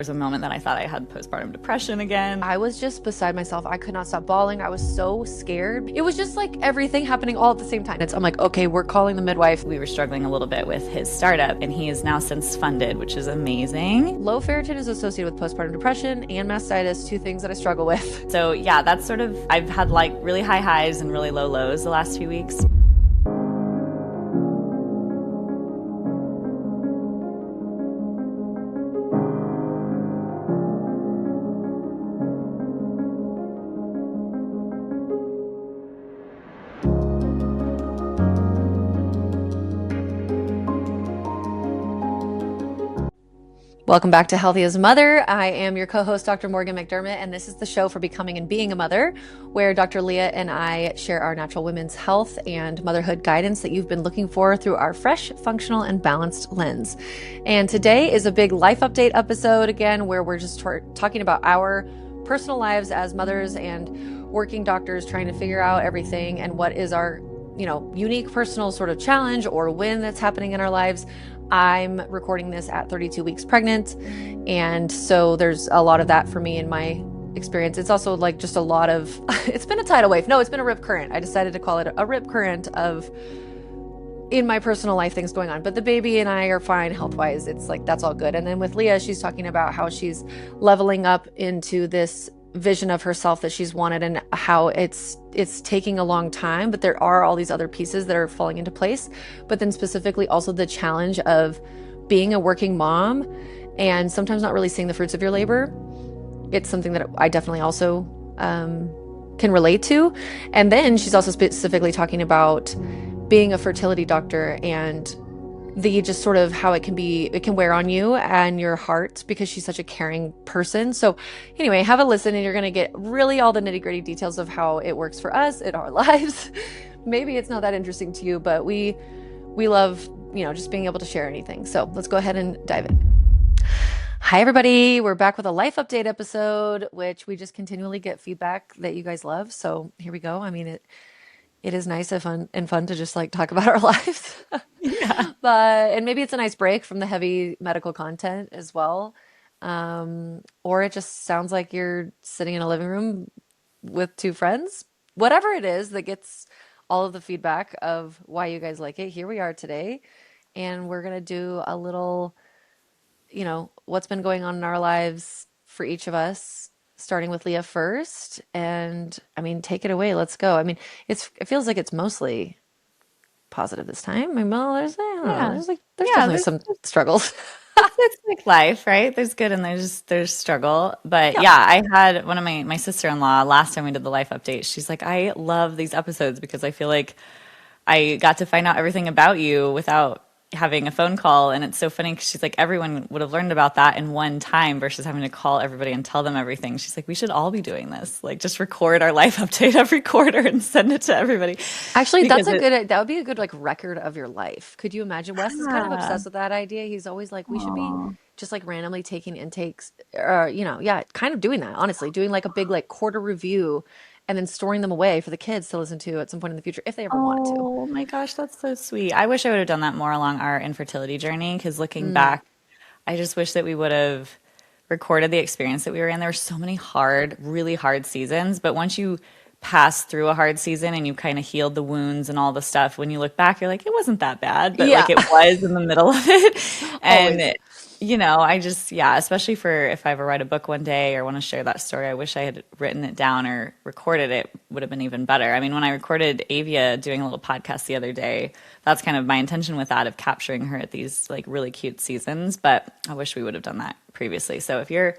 was a moment that I thought I had postpartum depression again. I was just beside myself. I could not stop bawling. I was so scared. It was just like everything happening all at the same time. I'm like, okay, we're calling the midwife. We were struggling a little bit with his startup, and he is now since funded, which is amazing. Low ferritin is associated with postpartum depression and mastitis, two things that I struggle with. So yeah, that's sort of, I've had like really high highs and really low lows the last few weeks. Welcome back to Healthy as a Mother. I am your co-host, Dr. Morgan McDermott, and this is the show for becoming and being a mother, where Dr. Leah and I share our natural women's health and motherhood guidance that you've been looking for through our fresh, functional, and balanced lens. And today is a big life update episode again, where we're just talking about our personal lives as mothers and working doctors, trying to figure out everything and what is our, unique personal sort of challenge or win that's happening in our lives. I'm recording this at 32 weeks pregnant. And so there's a lot of that for me in my experience. It's also like just a lot of, it's been a tidal wave. No, it's been a rip current. I decided to call it a rip current of in my personal life things going on. But the baby and I are fine health-wise. It's like, that's all good. And then with Leah, she's talking about how she's leveling up into this vision of herself that she's wanted and how it's taking a long time, but there are all these other pieces that are falling into place. But then specifically also the challenge of being a working mom and sometimes not really seeing the fruits of your labor. It's something that I definitely also can relate to. And then she's also specifically talking about being a fertility doctor and the just sort of how it can wear on you and your heart because she's such a caring person. So anyway, have a listen and you're going to get really all the nitty gritty details of how it works for us in our lives. Maybe it's not that interesting to you, but we love, just being able to share anything. So let's go ahead and dive in. Hi, everybody. We're back with a life update episode, which we just continually get feedback that you guys love. So here we go. I mean, it is nice and fun to just like talk about our lives. Yeah. And maybe it's a nice break from the heavy medical content as well. Or it just sounds like you're sitting in a living room with two friends, whatever it is that gets all of the feedback of why you guys like it. Here we are today, and we're going to do a little, what's been going on in our lives for each of us, starting with Leah first. And I mean, take it away. Let's go. I mean, it feels like it's mostly positive this time. I mean, well, there's definitely some struggles. It's like life, right? There's good and there's struggle. But yeah, I had one of my sister-in-law last time we did the life update. She's like, I love these episodes because I feel like I got to find out everything about you without having a phone call. And it's so funny because she's like, everyone would have learned about that in one time versus having to call everybody and tell them everything. She's like, we should all be doing this. Like, just record our life update every quarter and send it to everybody. Actually, that would be a good like record of your life. Could you imagine? Wes is kind of obsessed with that idea. He's always like, we should be just like randomly taking intakes, kind of doing that, honestly, doing like a big like quarter review and then storing them away for the kids to listen to at some point in the future if they ever wanted to. Oh my gosh, that's so sweet. I wish I would have done that more along our infertility journey because looking back, I just wish that we would have recorded the experience that we were in. There were so many really hard seasons, but once you pass through a hard season and you kind of healed the wounds and all the stuff, when you look back, you're like, it wasn't that bad, but like it was in the middle of it. And especially for if I ever write a book one day or want to share that story, I wish I had written it down or recorded it. Would have been even better. I mean, when I recorded Avia doing a little podcast the other day, that's kind of my intention with that, of capturing her at these like really cute seasons. But I wish we would have done that previously. So if you're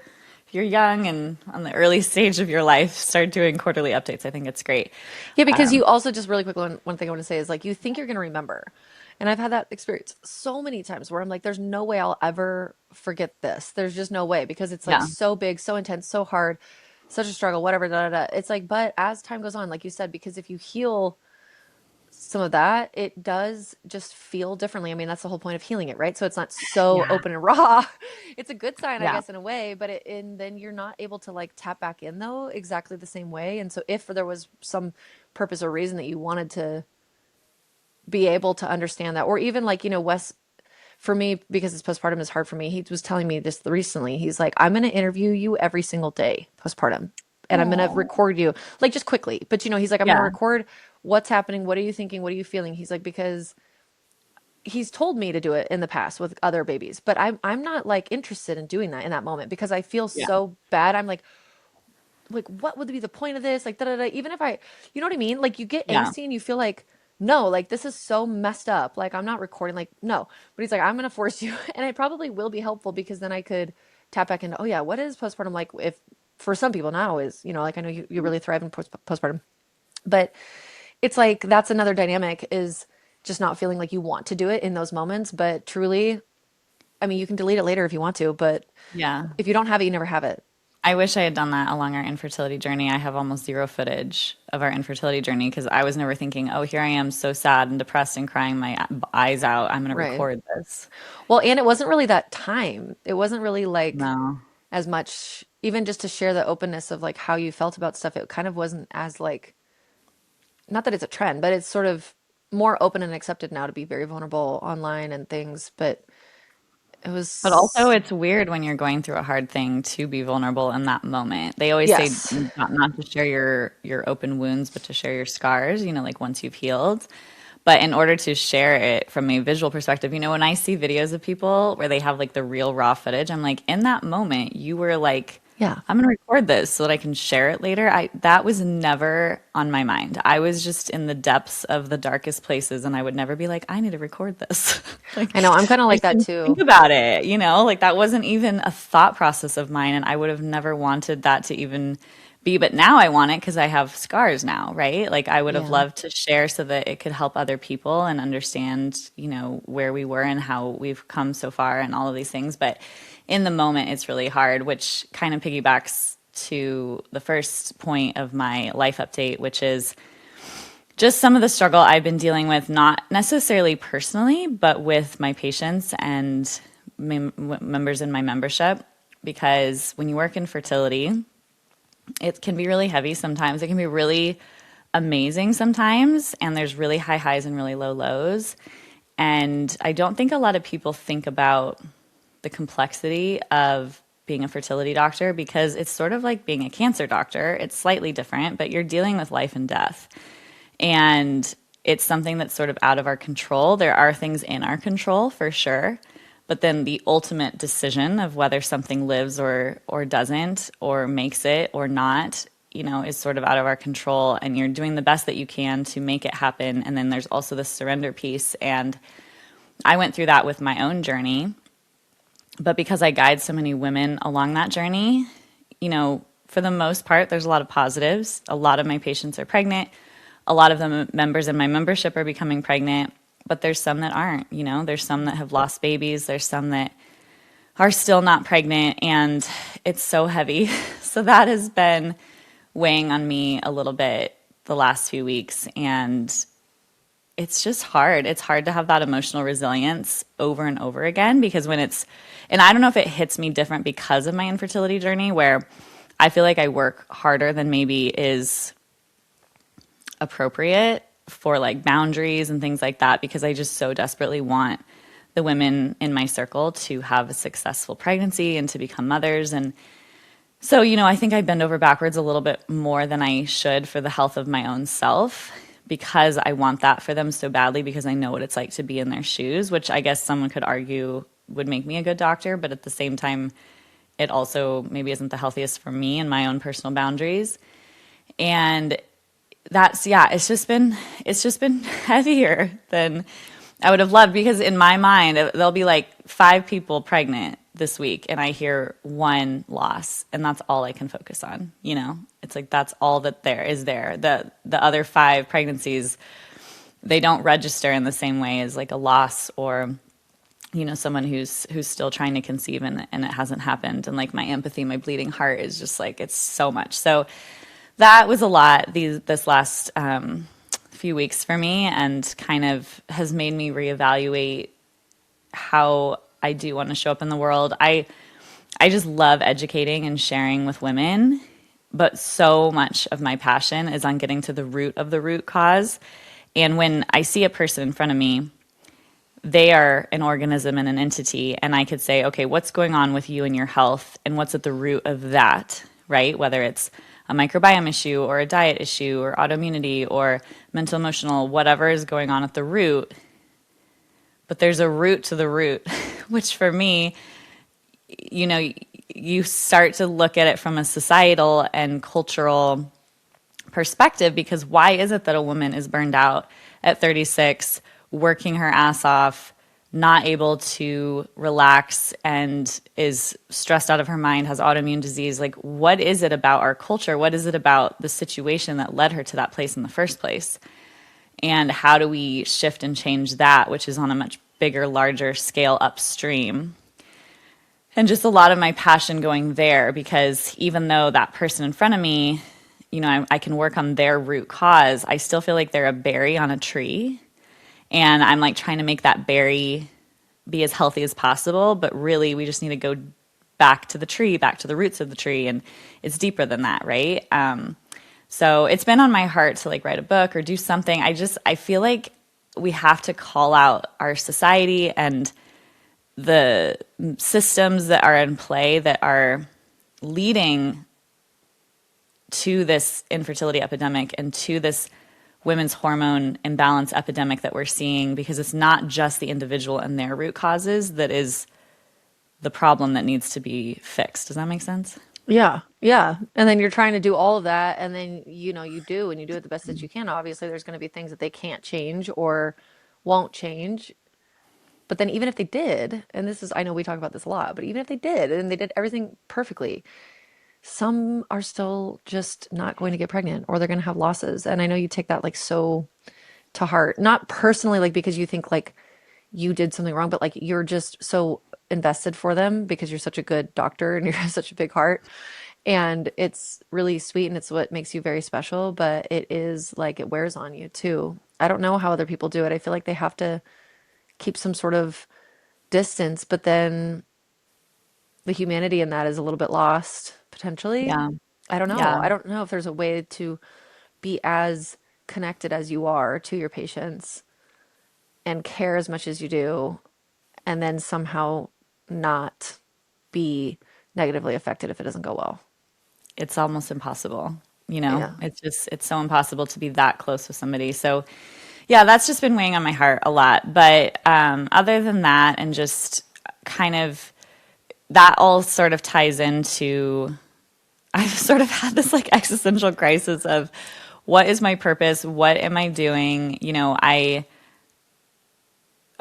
young and on the early stage of your life, start doing quarterly updates. I think it's great. Yeah, because you also just really quick, one thing I want to say is like, you think you're going to remember. And I've had that experience so many times where I'm like, there's no way I'll ever forget this. There's just no way because it's like so big, so intense, so hard, such a struggle, whatever, It's like, but as time goes on, like you said, because if you heal some of that, it does just feel differently. I mean, that's the whole point of healing it, right? So it's not so open and raw. It's a good sign, I guess, in a way, but and then you're not able to like tap back in though exactly the same way. And so if there was some purpose or reason that you wanted to be able to understand that, or even like, Wes for me, because it's postpartum is hard for me, he was telling me this recently. He's like, I'm going to interview you every single day postpartum. And I'm going to Oh, record you like just quickly. But he's like, I'm going to yeah, record what's happening. What are you thinking? What are you feeling? He's like, because he's told me to do it in the past with other babies, but I'm not like interested in doing that in that moment because I feel yeah, so bad. I'm like what would be the point of this? Like da da da. Even if I, you know what I mean? Like you get yeah. angsty and you feel like no, like this is so messed up. Like I'm not recording. Like no, but he's like I'm gonna force you, and it probably will be helpful because then I could tap back into oh yeah, what is postpartum like? If for some people not always, like I know you really thrive in postpartum, but it's like that's another dynamic is just not feeling like you want to do it in those moments, but truly, I mean, you can delete it later if you want to, but Yeah. if you don't have it, you never have it. I wish I had done that along our infertility journey. I have almost zero footage of our infertility journey because I was never thinking, oh, here I am so sad and depressed and crying my eyes out. I'm going to Right. record this. Well, and it wasn't really that time. It wasn't really like No. as much, even just to share the openness of like how you felt about stuff. It kind of wasn't as like, not that it's a trend, but it's sort of more open and accepted now to be very vulnerable online and things. But it But also, was, it's weird when you're going through a hard thing to be vulnerable in that moment. They always say yes. not to share your open wounds, but to share your scars, like once you've healed. But in order to share it from a visual perspective, when I see videos of people where they have like the real raw footage, I'm like, in that moment, you were like, Yeah. I'm gonna record this so that I can share it later. That was never on my mind. I was just in the depths of the darkest places, and I would never be like, I need to record this. Like, I know. I'm kind of I like that didn't think too. about it, like that wasn't even a thought process of mine, and I would have never wanted that to even be. But now I want it because I have scars now, right? Like I would have Yeah. loved to share so that it could help other people and understand, where we were and how we've come so far and all of these things. But in the moment, it's really hard, which kind of piggybacks to the first point of my life update, which is just some of the struggle I've been dealing with, not necessarily personally, but with my patients and members in my membership. Because when you work in fertility, it can be really heavy sometimes. It can be really amazing sometimes. And there's really high highs and really low lows. And I don't think a lot of people think about the complexity of being a fertility doctor because it's sort of like being a cancer doctor. It's slightly different, but you're dealing with life and death. And it's something that's sort of out of our control. There are things in our control for sure, but then the ultimate decision of whether something lives or doesn't or makes it or not, is sort of out of our control, and you're doing the best that you can to make it happen. And then there's also the surrender piece, and I went through that with my own journey. But because I guide so many women along that journey, for the most part, there's a lot of positives. A lot of my patients are pregnant. A lot of the members in my membership are becoming pregnant, but there's some that aren't. There's some that have lost babies. There's some that are still not pregnant, and it's so heavy. So that has been weighing on me a little bit the last few weeks, and it's just hard. It's hard to have that emotional resilience over and over again because and I don't know if it hits me different because of my infertility journey where I feel like I work harder than maybe is appropriate for like boundaries and things like that because I just so desperately want the women in my circle to have a successful pregnancy and to become mothers. And so, I think I bend over backwards a little bit more than I should for the health of my own self because I want that for them so badly because I know what it's like to be in their shoes, which I guess someone could argue would make me a good doctor, but at the same time, it also maybe isn't the healthiest for me and my own personal boundaries. And it's just been heavier than I would have loved because in my mind there'll be like 5 people pregnant this week and I hear one loss and that's all I can focus on. It's like that's all that there is there. The other 5 pregnancies, they don't register in the same way as like a loss or someone who's still trying to conceive and it hasn't happened. And like my empathy, my bleeding heart is just like it's so much. So that was a lot this last few weeks for me and kind of has made me reevaluate how I do want to show up in the world. I just love educating and sharing with women, but so much of my passion is on getting to the root of the root cause. And when I see a person in front of me they are an organism and an entity. And I could say, okay, what's going on with you and your health and what's at the root of that, right? Whether it's a microbiome issue or a diet issue or autoimmunity or mental, emotional, whatever is going on at the root. But there's a root to the root, which for me, you know, you start to look at it from a societal and cultural perspective, because why is it that a woman is burned out at 36, working her ass off, not able to relax, and is stressed out of her mind, has autoimmune disease? Like, what is it about our culture? What is it about the situation that led her to that place in the first place? And how do we shift and change that, which is on a much bigger, larger scale upstream? And just a lot of my passion going there, because even though that person in front of me, you know, I can work on their root cause, I still feel like they're a berry on a tree. And I'm like trying to make that berry be as healthy as possible. But really, we just need to go back to the tree, back to the roots of the tree. And it's deeper than that, right? So it's been on my heart to like write a book or do something. I feel like we have to call out our society and the systems that are in play that are leading to this infertility epidemic and to this women's hormone imbalance epidemic that we're seeing, because it's not just the individual and their root causes that is the problem that needs to be fixed. Does that make sense? Yeah, yeah. And then you're trying to do all of that, and then you do, and you do it the best that you can. Obviously, there's going to be things that they can't change or won't change. But then even if they did, and this is, I know we talk about this a lot, but even if they did and they did everything perfectly, some are still just not going to get pregnant, or they're going to have losses. And I know you take that like so to heart, not personally, like because you think like you did something wrong, but like you're just so invested for them because you're such a good doctor and you have such a big heart. And it's really sweet and it's what makes you very special, but it is like it wears on you too. I don't know how other people do it. I feel like they have to keep some sort of distance, but then the humanity in that is a little bit lost potentially. Yeah. I don't know. Yeah. I don't know if there's a way to be as connected as you are to your patients and care as much as you do, and then somehow not be negatively affected if it doesn't go well. It's almost impossible. You know, Yeah. it's so impossible to be that close with somebody. So, yeah, that's just been weighing on my heart a lot. But other than that, and just kind of that all sort of ties into, I've sort of had this like existential crisis of what is my purpose? What am I doing? You know,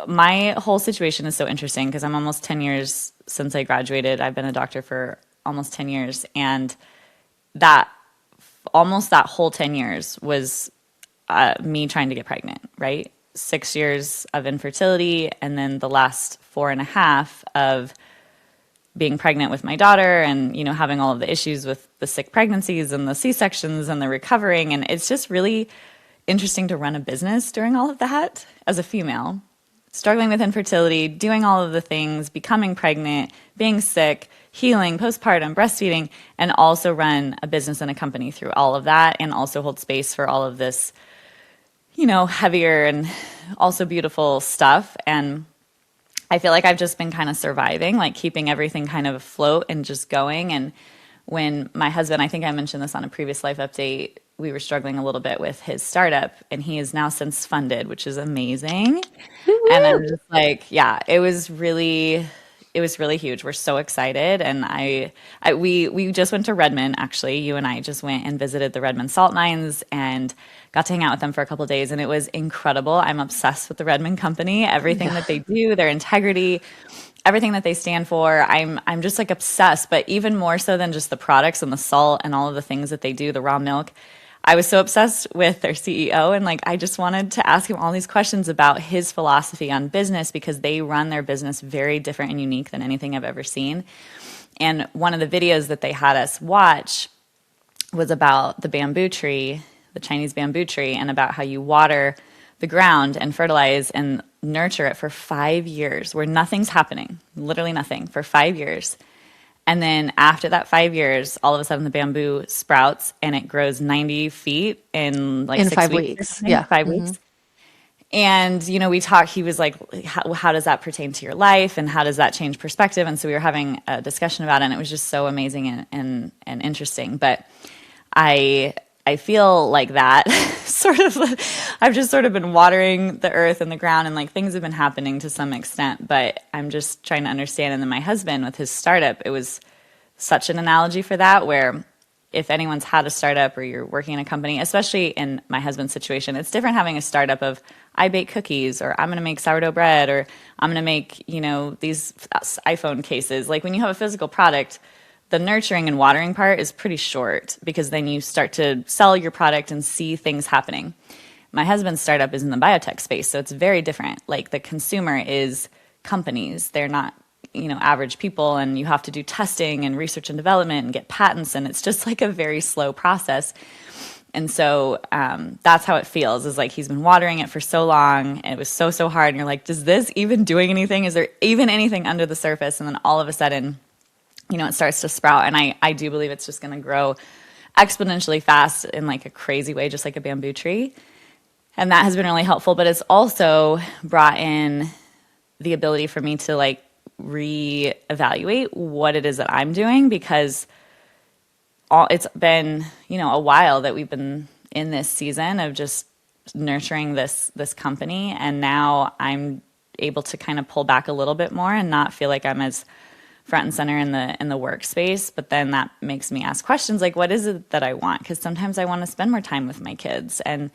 my whole situation is so interesting because I'm almost 10 years since I graduated. I've been a doctor for almost 10 years. And that almost that whole 10 years was me trying to get pregnant, right? 6 years of infertility, and then the last 4.5 of being pregnant with my daughter, and, you know, having all of the issues with the sick pregnancies and the C-sections and the recovering. And it's just really interesting to run a business during all of that as a female, struggling with infertility, doing all of the things, becoming pregnant, being sick, healing, postpartum, breastfeeding, and also run a business and a company through all of that, and also hold space for all of this, you know, heavier and also beautiful stuff. And I feel like I've just been kind of surviving, like keeping everything kind of afloat and just going. And when my husband, I think I mentioned this on a previous life update, we were struggling a little bit with his startup, and he is now since funded, which is amazing. And I'm just like, yeah, it was really huge. We're so excited. And we just went to Redmond, actually. You and I just went and visited the Redmond salt mines and got to hang out with them for a couple of days. And it was incredible. I'm obsessed with the Redmond company, everything that they do, their integrity, everything that they stand for. I'm just like obsessed, but even more so than just the products and the salt and all of the things that they do, the raw milk. I was so obsessed with their CEO, and like I just wanted to ask him all these questions about his philosophy on business, because they run their business very different and unique than anything I've ever seen. And one of the videos that they had us watch was about the bamboo tree, the Chinese bamboo tree, and about how you water the ground and fertilize and nurture it for 5 years where nothing's happening, literally nothing, for 5 years. And then after that 5 years, all of a sudden the bamboo sprouts and it grows 90 feet in like In six five weeks or weeks. something, Yeah. 5 weeks. Hmm. And, we talked, he was like, how does that pertain to your life? And how does that change perspective? And so we were having a discussion about it, and it was just so amazing and interesting. But I feel like that sort of, I've just sort of been watering the earth and the ground, and like things have been happening to some extent, but I'm just trying to understand. And then my husband with his startup, it was such an analogy for that, where if anyone's had a startup or you're working in a company, especially in my husband's situation, it's different having a startup of I bake cookies, or I'm going to make sourdough bread, or I'm going to make, these iPhone cases. Like when you have a physical product, the nurturing and watering part is pretty short, because then you start to sell your product and see things happening. My husband's startup is in the biotech space, so it's very different. Like the consumer is companies. They're not, average people, and you have to do testing and research and development and get patents, and it's just like a very slow process. And so that's how it feels, is like he's been watering it for so long, and it was so hard, and you're like, does this even doing anything? Is there even anything under the surface? And then all of a sudden, it starts to sprout, and I do believe it's just going to grow exponentially fast in like a crazy way, just like a bamboo tree. And that has been really helpful, but it's also brought in the ability for me to like reevaluate what it is that I'm doing, because it's been, a while that we've been in this season of just nurturing this company, and now I'm able to kind of pull back a little bit more and not feel like I'm as front and center in the workspace. But then that makes me ask questions like, what is it that I want? Because sometimes I want to spend more time with my kids and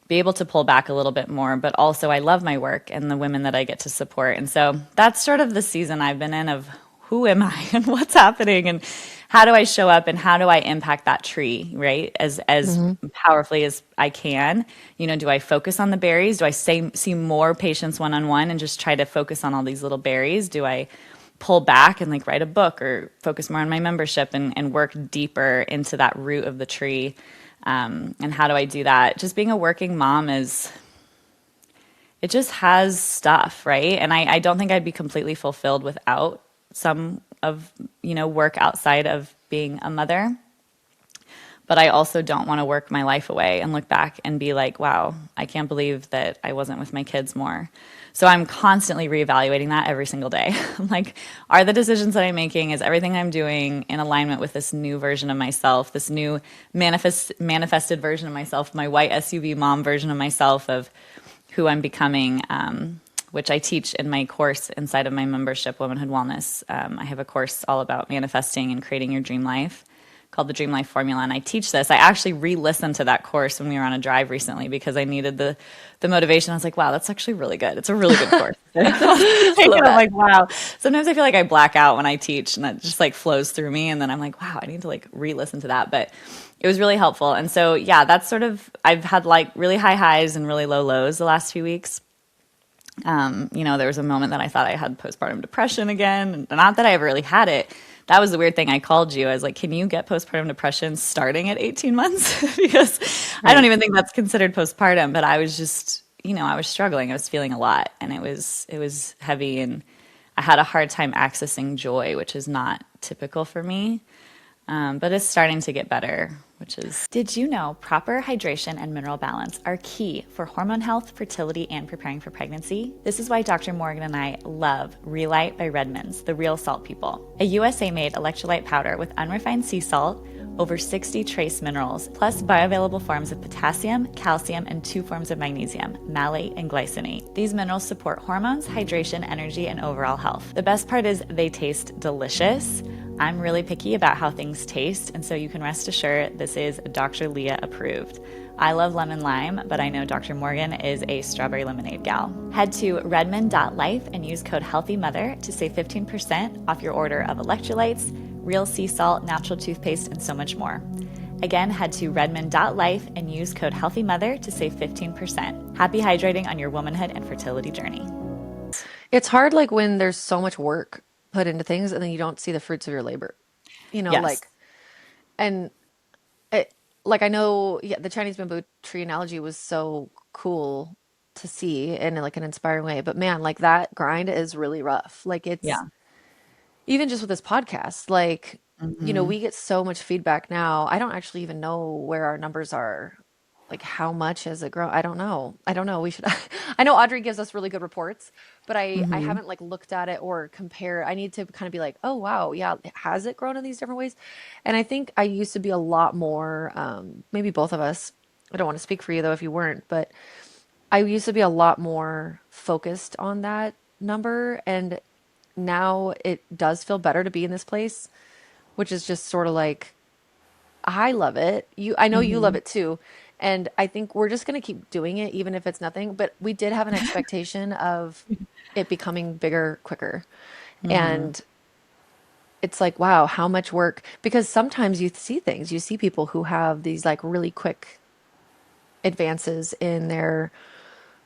be able to pull back a little bit more, but also I love my work and the women that I get to support. And so that's sort of the season I've been in of who am I and what's happening and how do I show up and how do I impact that tree, right? As powerfully as I can. Do I focus on the berries? Do I see more patients one-on-one and just try to focus on all these little berries? Do I pull back and like write a book or focus more on my membership and work deeper into that root of the tree? And how do I do that? Just being a working mom it just has stuff, right? And I don't think I'd be completely fulfilled without some of, work outside of being a mother. But I also don't want to work my life away and look back and be like, wow, I can't believe that I wasn't with my kids more. So I'm constantly reevaluating that every single day. I'm like, are the decisions that I'm making, is everything I'm doing in alignment with this new version of myself, this new manifested version of myself, my white SUV mom version of myself, of who I'm becoming, which I teach in my course inside of my membership, Womanhood Wellness. I have a course all about manifesting and creating your dream life, called the Dream Life Formula, and I teach this. I actually re-listened to that course when we were on a drive recently because I needed the motivation. I was like, wow, that's actually really good. It's a really good course. I'm like, wow. Sometimes I feel like I black out when I teach, and that just like flows through me, and then I'm like, wow, I need to like re-listen to that. But it was really helpful. And so, yeah, that's sort of, I've had like really high highs and really low lows the last few weeks. There was a moment that I thought I had postpartum depression again, and not that I ever really had it. That was the weird thing. I called you. I was like, can you get postpartum depression starting at 18 months? Because I don't even think that's considered postpartum, but I was just, I was struggling. I was feeling a lot, and it was heavy, and I had a hard time accessing joy, which is not typical for me. But it's starting to get better, which is... Did you know proper hydration and mineral balance are key for hormone health, fertility, and preparing for pregnancy? This is why Dr. Morgan and I love Relight by Redmond's, the real salt people. A USA-made electrolyte powder with unrefined sea salt, over 60 trace minerals, plus bioavailable forms of potassium, calcium, and 2 forms of magnesium, malate and glycinate. These minerals support hormones, hydration, energy, and overall health. The best part is they taste delicious. I'm really picky about how things taste, and so you can rest assured this is Dr. Leah approved. I love lemon lime, but I know Dr. Morgan is a strawberry lemonade gal. Head to redmond.life and use code HEALTHYMOTHER to save 15% off your order of electrolytes, real sea salt, natural toothpaste, and so much more. Again, head to redmond.life and use code HEALTHYMOTHER to save 15%. Happy hydrating on your womanhood and fertility journey. It's hard, like when there's so much work put into things and then you don't see the fruits of your labor, Yes. like, and it, like, I know, yeah, the Chinese bamboo tree analogy was so cool to see in like an inspiring way, but man, like that grind is really rough. Like it's Yeah. even just with this podcast, like, Mm-hmm. we get so much feedback now. I don't actually even know where our numbers are like how much has it grown? I don't know. I don't know. We should I know Audrey gives us really good reports, but I Hmm. haven't like looked at it or compare. I need to kind of be like, "Oh, wow. Yeah, has it grown in these different ways?" And I think I used to be a lot more maybe both of us. I don't want to speak for you though if you weren't, but I used to be a lot more focused on that number, and now it does feel better to be in this place, which is just sort of like I love it. I know you love Hmm. it too. And I think we're just going to keep doing it, even if it's nothing. But we did have an expectation of it becoming bigger quicker. Hmm. And it's like, wow, how much work? Because sometimes you see things, you see people who have these like really quick advances in their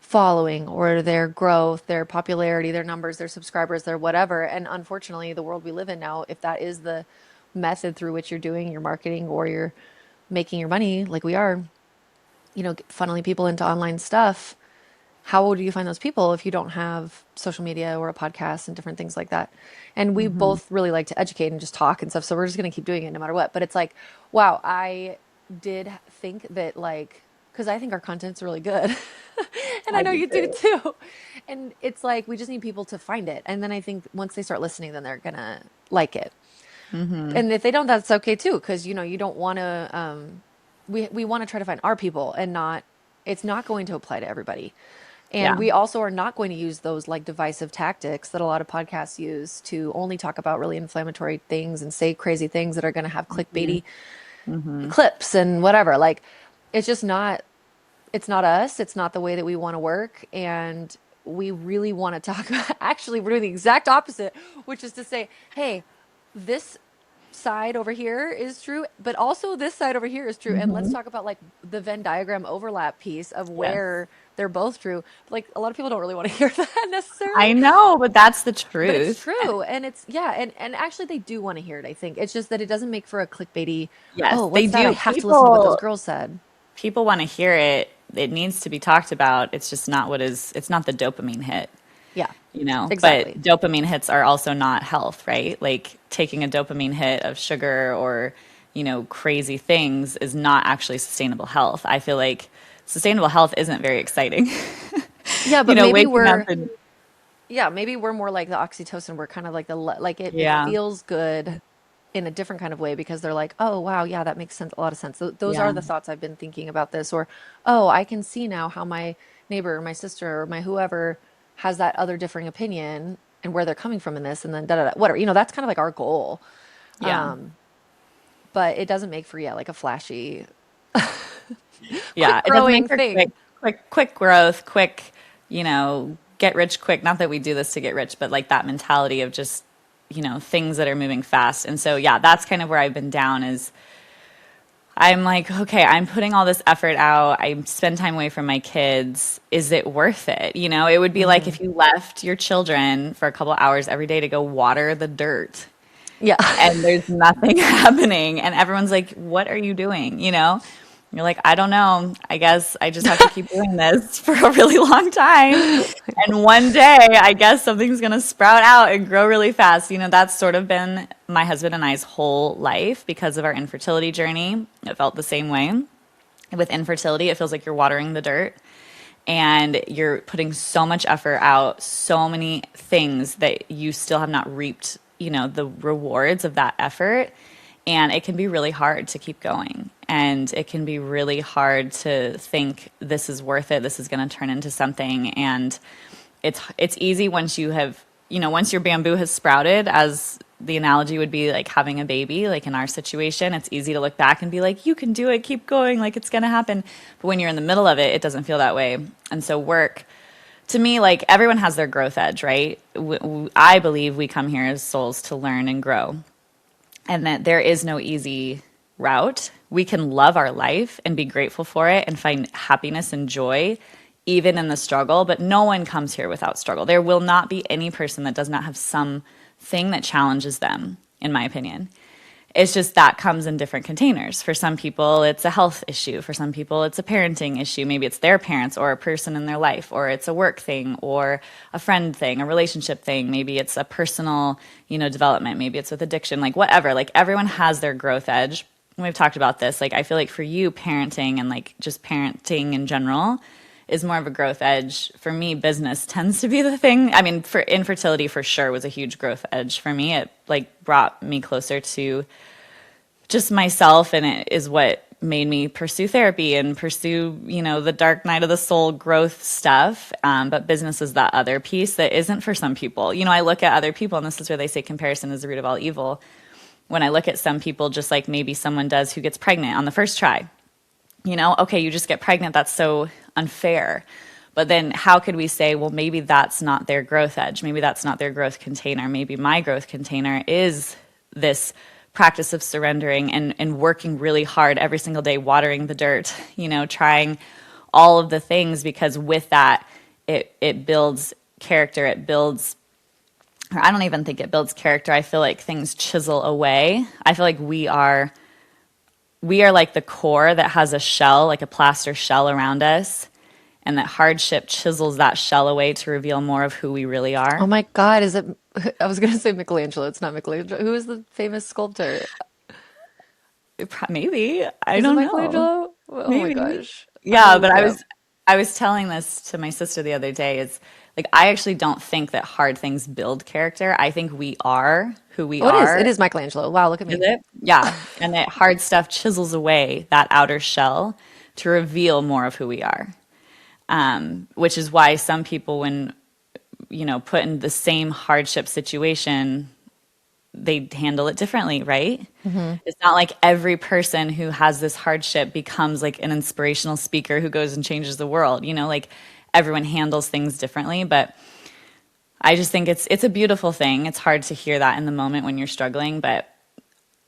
following or their growth, their popularity, their numbers, their subscribers, their whatever. And unfortunately, the world we live in now, if that is the method through which you're doing your marketing or you're making your money like we are, funneling people into online stuff, how do you find those people if you don't have social media or a podcast and different things like that? And we Hmm. both really like to educate and just talk and stuff. So we're just going to keep doing it no matter what. But it's like, wow, I did think that like, because I think our content's really good. And I I know do you do too. too. And it's like, we just need people to find it. And then I think once they start listening, then they're going to like it. Hmm. And if they don't, that's okay too. Because, you don't want to, we want to try to find our people and not, it's not going to apply to everybody. And Yeah. we also are not going to use those like divisive tactics that a lot of podcasts use to only talk about really inflammatory things and say crazy things that are going to have Hmm. clickbaity Hmm. clips and whatever. Like, it's just not, it's not us. It's not the way that we want to work. And we really want to talk about, actually, we're doing the exact opposite, which is to say, hey, this side over here is true, but also this side over here is true. And let's Hmm. talk about like the Venn diagram overlap piece of Yes. where they're both true. Like a lot of people don't really want to hear that necessarily, I know, but that's the but it's truth. true. And it's yeah, and actually they do want to hear it, I think. It's just that it doesn't make for a clickbaity, Yes, oh, they what's that? I do. have to listen to what those People girls said. people want to hear it. It needs to be talked about. It's just not it's not the dopamine hit, Yeah, you know? But exactly. dopamine hits are also not health, right? Like taking a dopamine hit of sugar or, crazy things is not actually sustainable health. I feel like sustainable health isn't very exciting. Yeah, but maybe Waking up we're and yeah, maybe we're more like the oxytocin. We're kind of like like it yeah, feels good in a different kind of way because they're like, oh, wow, yeah, that makes sense, a lot of sense. Those are yeah, the thoughts I've been thinking about this. Or, oh, I can see now how my neighbor or my sister or my whoever has that other differing opinion and where they're coming from in this. And then da da da, whatever. That's kind of like our goal. yeah, But it doesn't make for, yeah, like a flashy, yeah. quick It doesn't make growing for thing. quick growth, quick, get rich quick. Not that we do this to get rich, but like that mentality of just, things that are moving fast. And so, yeah, that's kind of where I've been down is I'm like, okay, I'm putting all this effort out. I spend time away from my kids. Is it worth it? It would be like Hmm. if you left your children for a couple hours every day to go water the dirt Yeah. and there's nothing happening and everyone's like, what are you doing? You're like, I don't know. I guess I just have to keep doing this for a really long time. And one day, I guess something's going to sprout out and grow really fast. That's sort of been my husband and I's whole life because of our infertility journey. It felt the same way. With infertility, it feels like you're watering the dirt and you're putting so much effort out, so many things that you still have not reaped, the rewards of that effort. And it can be really hard to keep going. And it can be really hard to think this is worth it. This is going to turn into something. And it's easy once you have, once your bamboo has sprouted, as the analogy would be like having a baby, like in our situation, it's easy to look back and be like, you can do it, keep going, like it's going to happen. But when you're in the middle of it, it doesn't feel that way. And so work, to me, like everyone has their growth edge, right? I believe we come here as souls to learn and grow, and that there is no easy route. We can love our life and be grateful for it and find happiness and joy even in the struggle, but no one comes here without struggle. There will not be any person that does not have something that challenges them, in my opinion. It's just that comes in different containers. For some people, it's a health issue. For some people, it's a parenting issue. Maybe it's their parents or a person in their life, or it's a work thing or a friend thing, a relationship thing. Maybe it's a personal, development. Maybe it's with addiction, like whatever. Like everyone has their growth edge. we've talked about this, like I feel like for you, parenting and like just parenting in general is more of a growth edge. For me, business tends to be the thing. I mean, for infertility for sure was a huge growth edge for me. It like brought me closer to just myself, and it is what made me pursue therapy and pursue, the dark night of the soul growth stuff. But business is that other piece that isn't for some people. I look at other people, and this is where they say comparison is the root of all evil. When I look at some people, just like maybe someone does who gets pregnant on the first try, okay, you just get pregnant. That's so unfair. But then how could we say, well, maybe that's not their growth edge. Maybe that's not their growth container. Maybe my growth container is this practice of surrendering and working really hard every single day, watering the dirt, trying all of the things, because with that, it builds character. It builds, or I don't even think it builds character. I feel like things chisel away. I feel like we are like the core that has a shell, like a plaster shell around us, and that hardship chisels that shell away to reveal more of who we really Oh are. my God, is it? I was gonna say Michelangelo. It's not Michelangelo. Who is the famous sculptor? Maybe. I Is it don't know. Michelangelo? Oh my Maybe. gosh, I'm gonna Yeah, but look it up. I was telling this to my sister the other day. Is like I actually don't think that hard things build character. I think we are who we Oh, it is. It are. is Michelangelo. Wow, look at Is me. it? Yeah. And that hard stuff chisels away that outer shell to reveal more of who we are. Which is why some people, when, put in the same hardship situation, they handle it differently, right? It's not like every person who has this hardship becomes like an inspirational speaker who goes and changes the world. Like everyone handles things differently, but I just think it's a beautiful thing. It's hard to hear that in the moment when you're struggling, but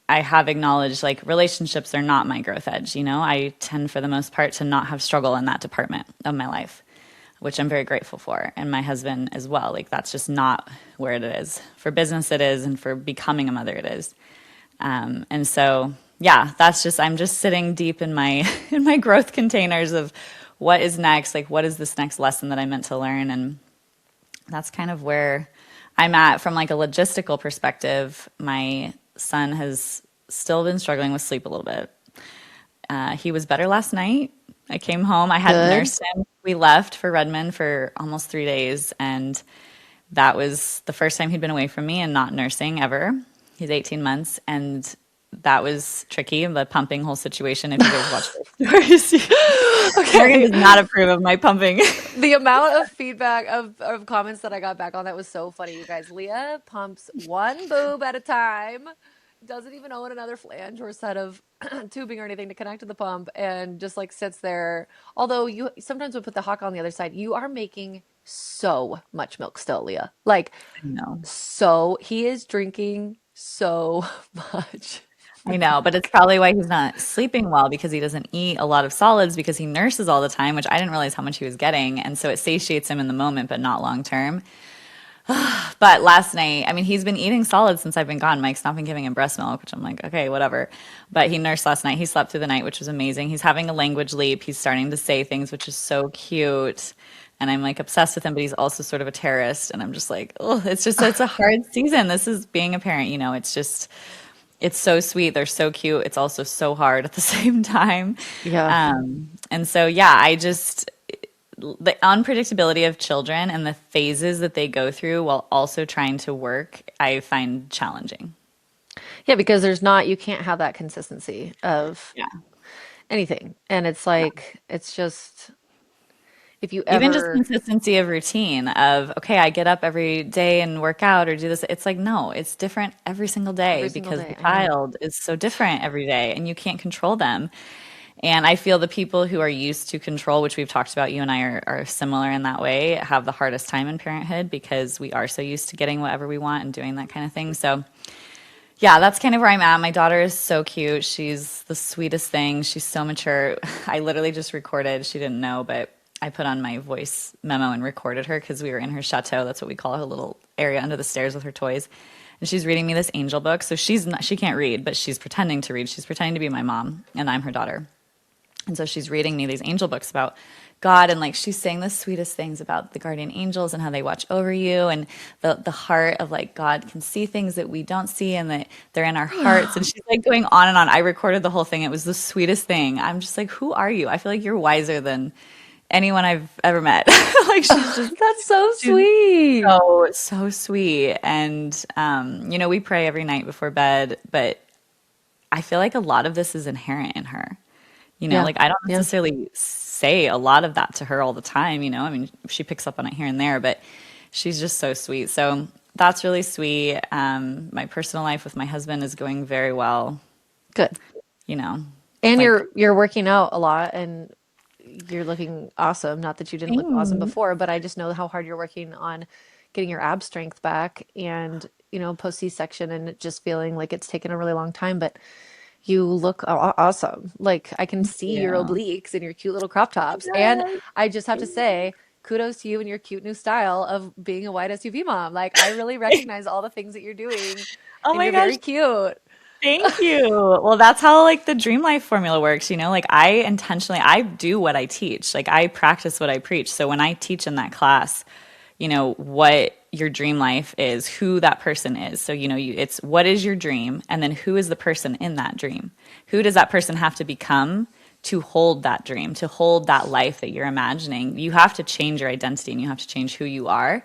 I have acknowledged like relationships are not my growth edge. I tend for the most part to not have struggle in that department of my life, which I'm very grateful for. And my husband as well. Like that's just not where it is. For business it is, and for becoming a mother it is. And so, yeah, I'm just sitting deep in my, in my growth containers of what is next, like what is this next lesson that I meant to learn. And that's kind of where I'm at from like a logistical perspective. My son has still been struggling with sleep a little bit. He was better last night. I came home. I hadn't Good. nursed him. We left for Redmond for almost 3 days, and that was the first time he'd been away from me and not nursing ever. He's 18 months, and that was tricky. The pumping whole situation. If you guys watch those stories, Morgan Okay. does not approve of my pumping. The amount of feedback of comments that I got back on that was so funny, you guys. Leah pumps one boob at a time, doesn't even own another flange or set of tubing or anything to connect to the pump, and just like sits there. Although you sometimes would put the hawk on the other side, you are making so much milk still, Leah. Like, No. so he is drinking so much. I know, but it's probably why he's not sleeping well, because he doesn't eat a lot of solids because he nurses all the time, which I didn't realize how much he was getting. And so it satiates him in the moment, but not long term. But last night, I mean, he's been eating solids since I've been gone. Mike's not been giving him breast milk, which I'm like, okay, whatever. But he nursed last night. He slept through the night, which was amazing. He's having a language leap. He's starting to say things, which is so cute. And I'm like obsessed with him, but he's also sort of a terrorist. And I'm just like, oh, it's a hard season. This is being a parent, it's just, it's so sweet. They're so cute. It's also so hard at the same time. Yeah. And so, yeah, the unpredictability of children and the phases that they go through while also trying to work, I find challenging. Yeah, because you can't have that consistency of Yeah. anything. And it's like, it's just, if you Even just ever, consistency of routine of, okay, I get up every day and work out or do this. It's like, no, it's different every single day every single because the day, I know. child is so different every day and you can't control them. And I feel the people who are used to control, which we've talked about, you and I are similar in that way, have the hardest time in parenthood because we are so used to getting whatever we want and doing that kind of thing. So, yeah, that's kind of where I'm at. My daughter is so cute. She's the sweetest thing. She's so mature. I literally just recorded, she didn't know, but I put on my voice memo and recorded her because we were in her chateau. That's what we call her little area under the stairs with her toys. And she's reading me this angel book. So she can't read, but she's pretending to read. She's pretending to be my mom, and I'm her daughter. And so she's reading me these angel books about God, and like she's saying the sweetest things about the guardian angels and how they watch over you, and the heart of like God can see things that we don't see, and that they're in our hearts. And she's like going on and on. I recorded the whole thing. It was the sweetest thing. I'm just like, who are you? I feel like you're wiser than anyone I've ever met. Like That's so she's sweet. so sweet. And we pray every night before bed, but I feel like a lot of this is inherent in her. Yeah. Like I don't Yeah. necessarily say a lot of that to her all the time. I mean, she picks up on it here and there, but she's just so sweet. So that's really sweet. My personal life with my husband is going very well. Good. You know, And like, you're working out a lot and you're looking awesome. Not that you didn't look awesome thanks. before, but I just know how hard you're working on getting your ab strength back and, post C-section and it just feeling like it's taken a really long time, but you look awesome. Like I can see your Yeah. obliques and your cute little crop tops. And Yes. I just have to say, kudos to you and your cute new style of being a white SUV mom. Like I really recognize all the things that you're doing Oh and my you're gosh. very cute. Thank you. Well, that's how like the dream life formula works, like I do what I teach. Like I practice what I preach. So when I teach in that class, what your dream life is, who that person is. So, it's what is your dream and then who is the person in that dream? Who does that person have to become to hold that dream, to hold that life that you're imagining? You have to change your identity and you have to change who you are.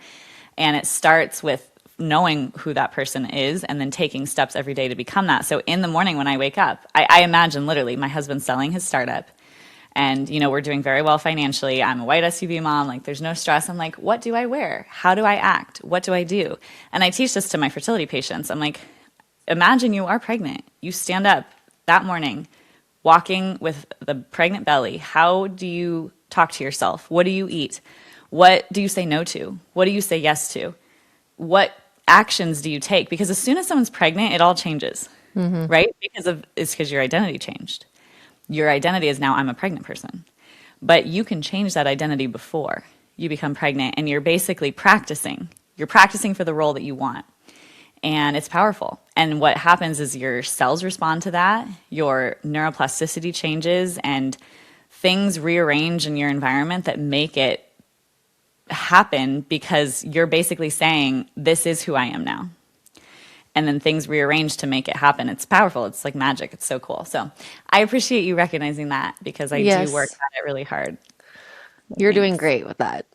And it starts with knowing who that person is and then taking steps every day to become that. So in the morning when I wake up, I imagine literally my husband selling his startup and we're doing very well financially. I'm a white SUV mom. Like there's no stress. I'm like, what do I wear? How do I act? What do I do? And I teach this to my fertility patients. I'm like, imagine you are pregnant. You stand up that morning walking with the pregnant belly. How do you talk to yourself? What do you eat? What do you say no to? What do you say yes to? What actions do you take? Because as soon as someone's pregnant, it all changes, Mm-hmm. right? It's because your identity changed. Your identity is now I'm a pregnant person. But you can change that identity before you become pregnant, and you're basically practicing. You're practicing for the role that you want. And it's powerful. And what happens is your cells respond to that, your neuroplasticity changes, and things rearrange in your environment that make it happen because you're basically saying, this is who I am now. And then things rearrange to make it happen. It's powerful. It's like magic. It's so cool. So I appreciate you recognizing that because I do work Yes, at it really hard. you're doing Thanks. great with that.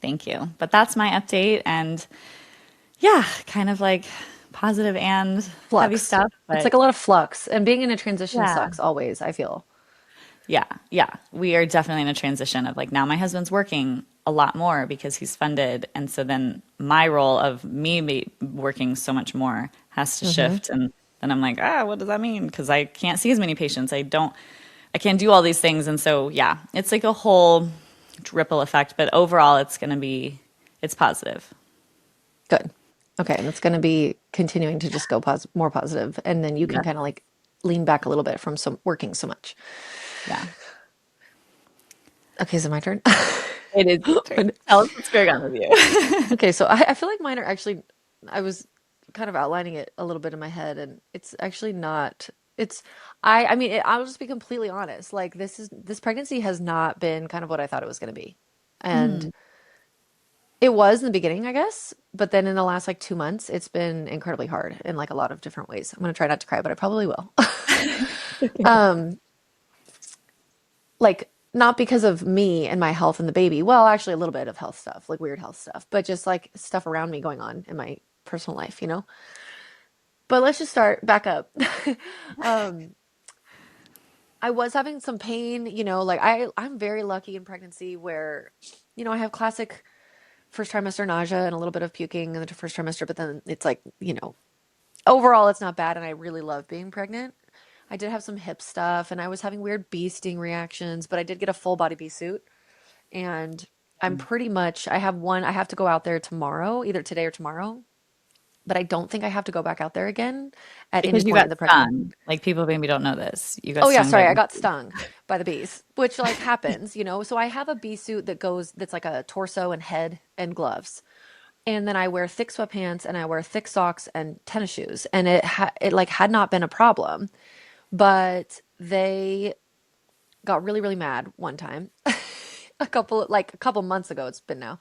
Thank you. But that's my update. And yeah, kind of like positive and heavy Flux. stuff. It's But like a lot of flux, and being in a transition yeah, sucks always, I feel. yeah, yeah. We are definitely in a transition of like now my husband's working a lot more because he's funded. And so then my role of working so much more has to Hmm. shift. And then I'm like, what does that mean? Because I can't see as many patients. I can't do all these things. And so, yeah, it's like a whole ripple effect. But overall, it's positive. Good. Okay, and it's going to be continuing to just go more positive, and then you can Yeah. kind of like lean back a little bit from working so much. Yeah. Okay, so my turn. It is your turn. Tell us what's going on with you. Okay, so I feel like mine are actually, I was kind of outlining it a little bit in my head, and it's actually not. It's, I mean, I'll just be completely honest. Like this pregnancy has not been kind of what I thought it was going to be, and Mm. it was in the beginning, I guess, but then in the last like 2 months, it's been incredibly hard in like a lot of different ways. I'm gonna try not to cry, but I probably will. Um, like not because of me and my health and the baby. Well, actually a little bit of health stuff, like weird health stuff, but just like stuff around me going on in my personal life. But let's just start back up. Um, I was having some pain, like I'm very lucky in pregnancy where, I have classic first trimester nausea and a little bit of puking in the first trimester, but then it's like, overall it's not bad and I really love being pregnant. I did have some hip stuff and I was having weird bee sting reactions, but I did get a full body bee suit and I have to go out there tomorrow, either today or tomorrow, but I don't think I have to go back out there again at any Because you point in got the pregnancy. stung. Like people maybe don't know this. You got Oh yeah, stung by sorry, I bees. got stung by the bees, which like happens. So I have a bee suit that's like a torso and head and gloves. And then I wear thick sweatpants and I wear thick socks and tennis shoes. And it like had not been a problem, but they got really, really mad one time. a couple months ago it's been now.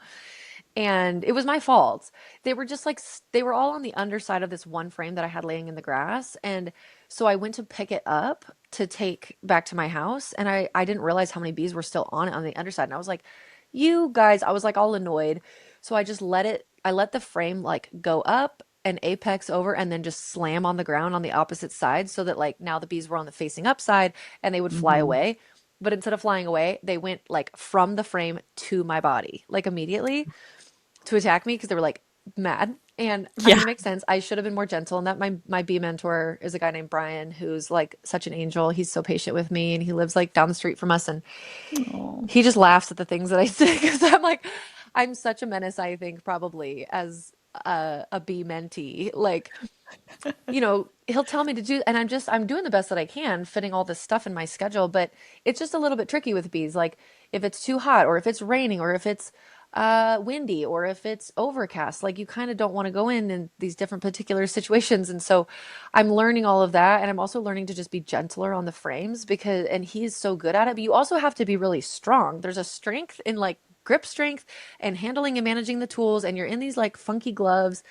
And it was my fault. They were just like they were all on the underside of this one frame that I had laying in the grass. And so I went to pick it up to take back to my house, and I didn't realize how many bees were still on the underside. And I was like, "You guys," I was like all annoyed. So I let the frame like go up and apex over and then just slam on the ground on the opposite side so that like now the bees were on the facing up side and they would fly Hmm. away. But instead of flying away, they went like from the frame to my body, like immediately to attack me because they were like mad. And I Yeah. mean, it makes sense. I should have been more gentle. And that my B mentor is a guy named Brian, who's like such an angel. He's so patient with me, and he lives like down the street from us. And Oh. he just laughs at the things that I say because I'm like, I'm such a menace. I think probably as a B mentee, like he'll tell me to do, and I'm doing the best that I can, fitting all this stuff in my schedule, but it's just a little bit tricky with bees. Like if it's too hot, or if it's raining, or if it's windy, or if it's overcast, like you kind of don't want to go in these different particular situations. And so I'm learning all of that, and I'm also learning to just be gentler on the frames and he's so good at it. But you also have to be really strong. There's a strength in like grip strength and handling and managing the tools, and you're in these like funky gloves.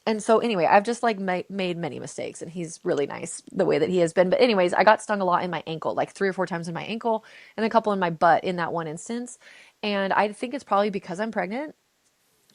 And so anyway, I've just like made many mistakes, and he's really nice the way that he has been. But anyways, I got stung a lot in my ankle, like 3 or 4 times in my ankle and a couple in my butt in that one instance. And I think it's probably because I'm pregnant.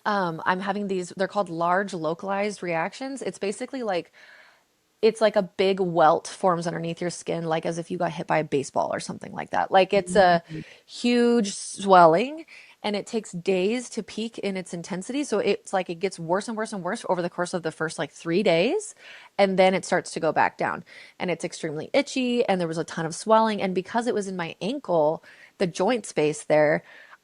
I'm having they're called large localized reactions. It's like a big welt forms underneath your skin, like as if you got hit by a baseball or something like that. Like it's a huge swelling, and it takes days to peak in its intensity. So it's like it gets worse and worse and worse over the course of the first like 3 days. And then it starts to go back down, and it's extremely itchy. And there was a ton of swelling. And because it was in my ankle, the joint space there,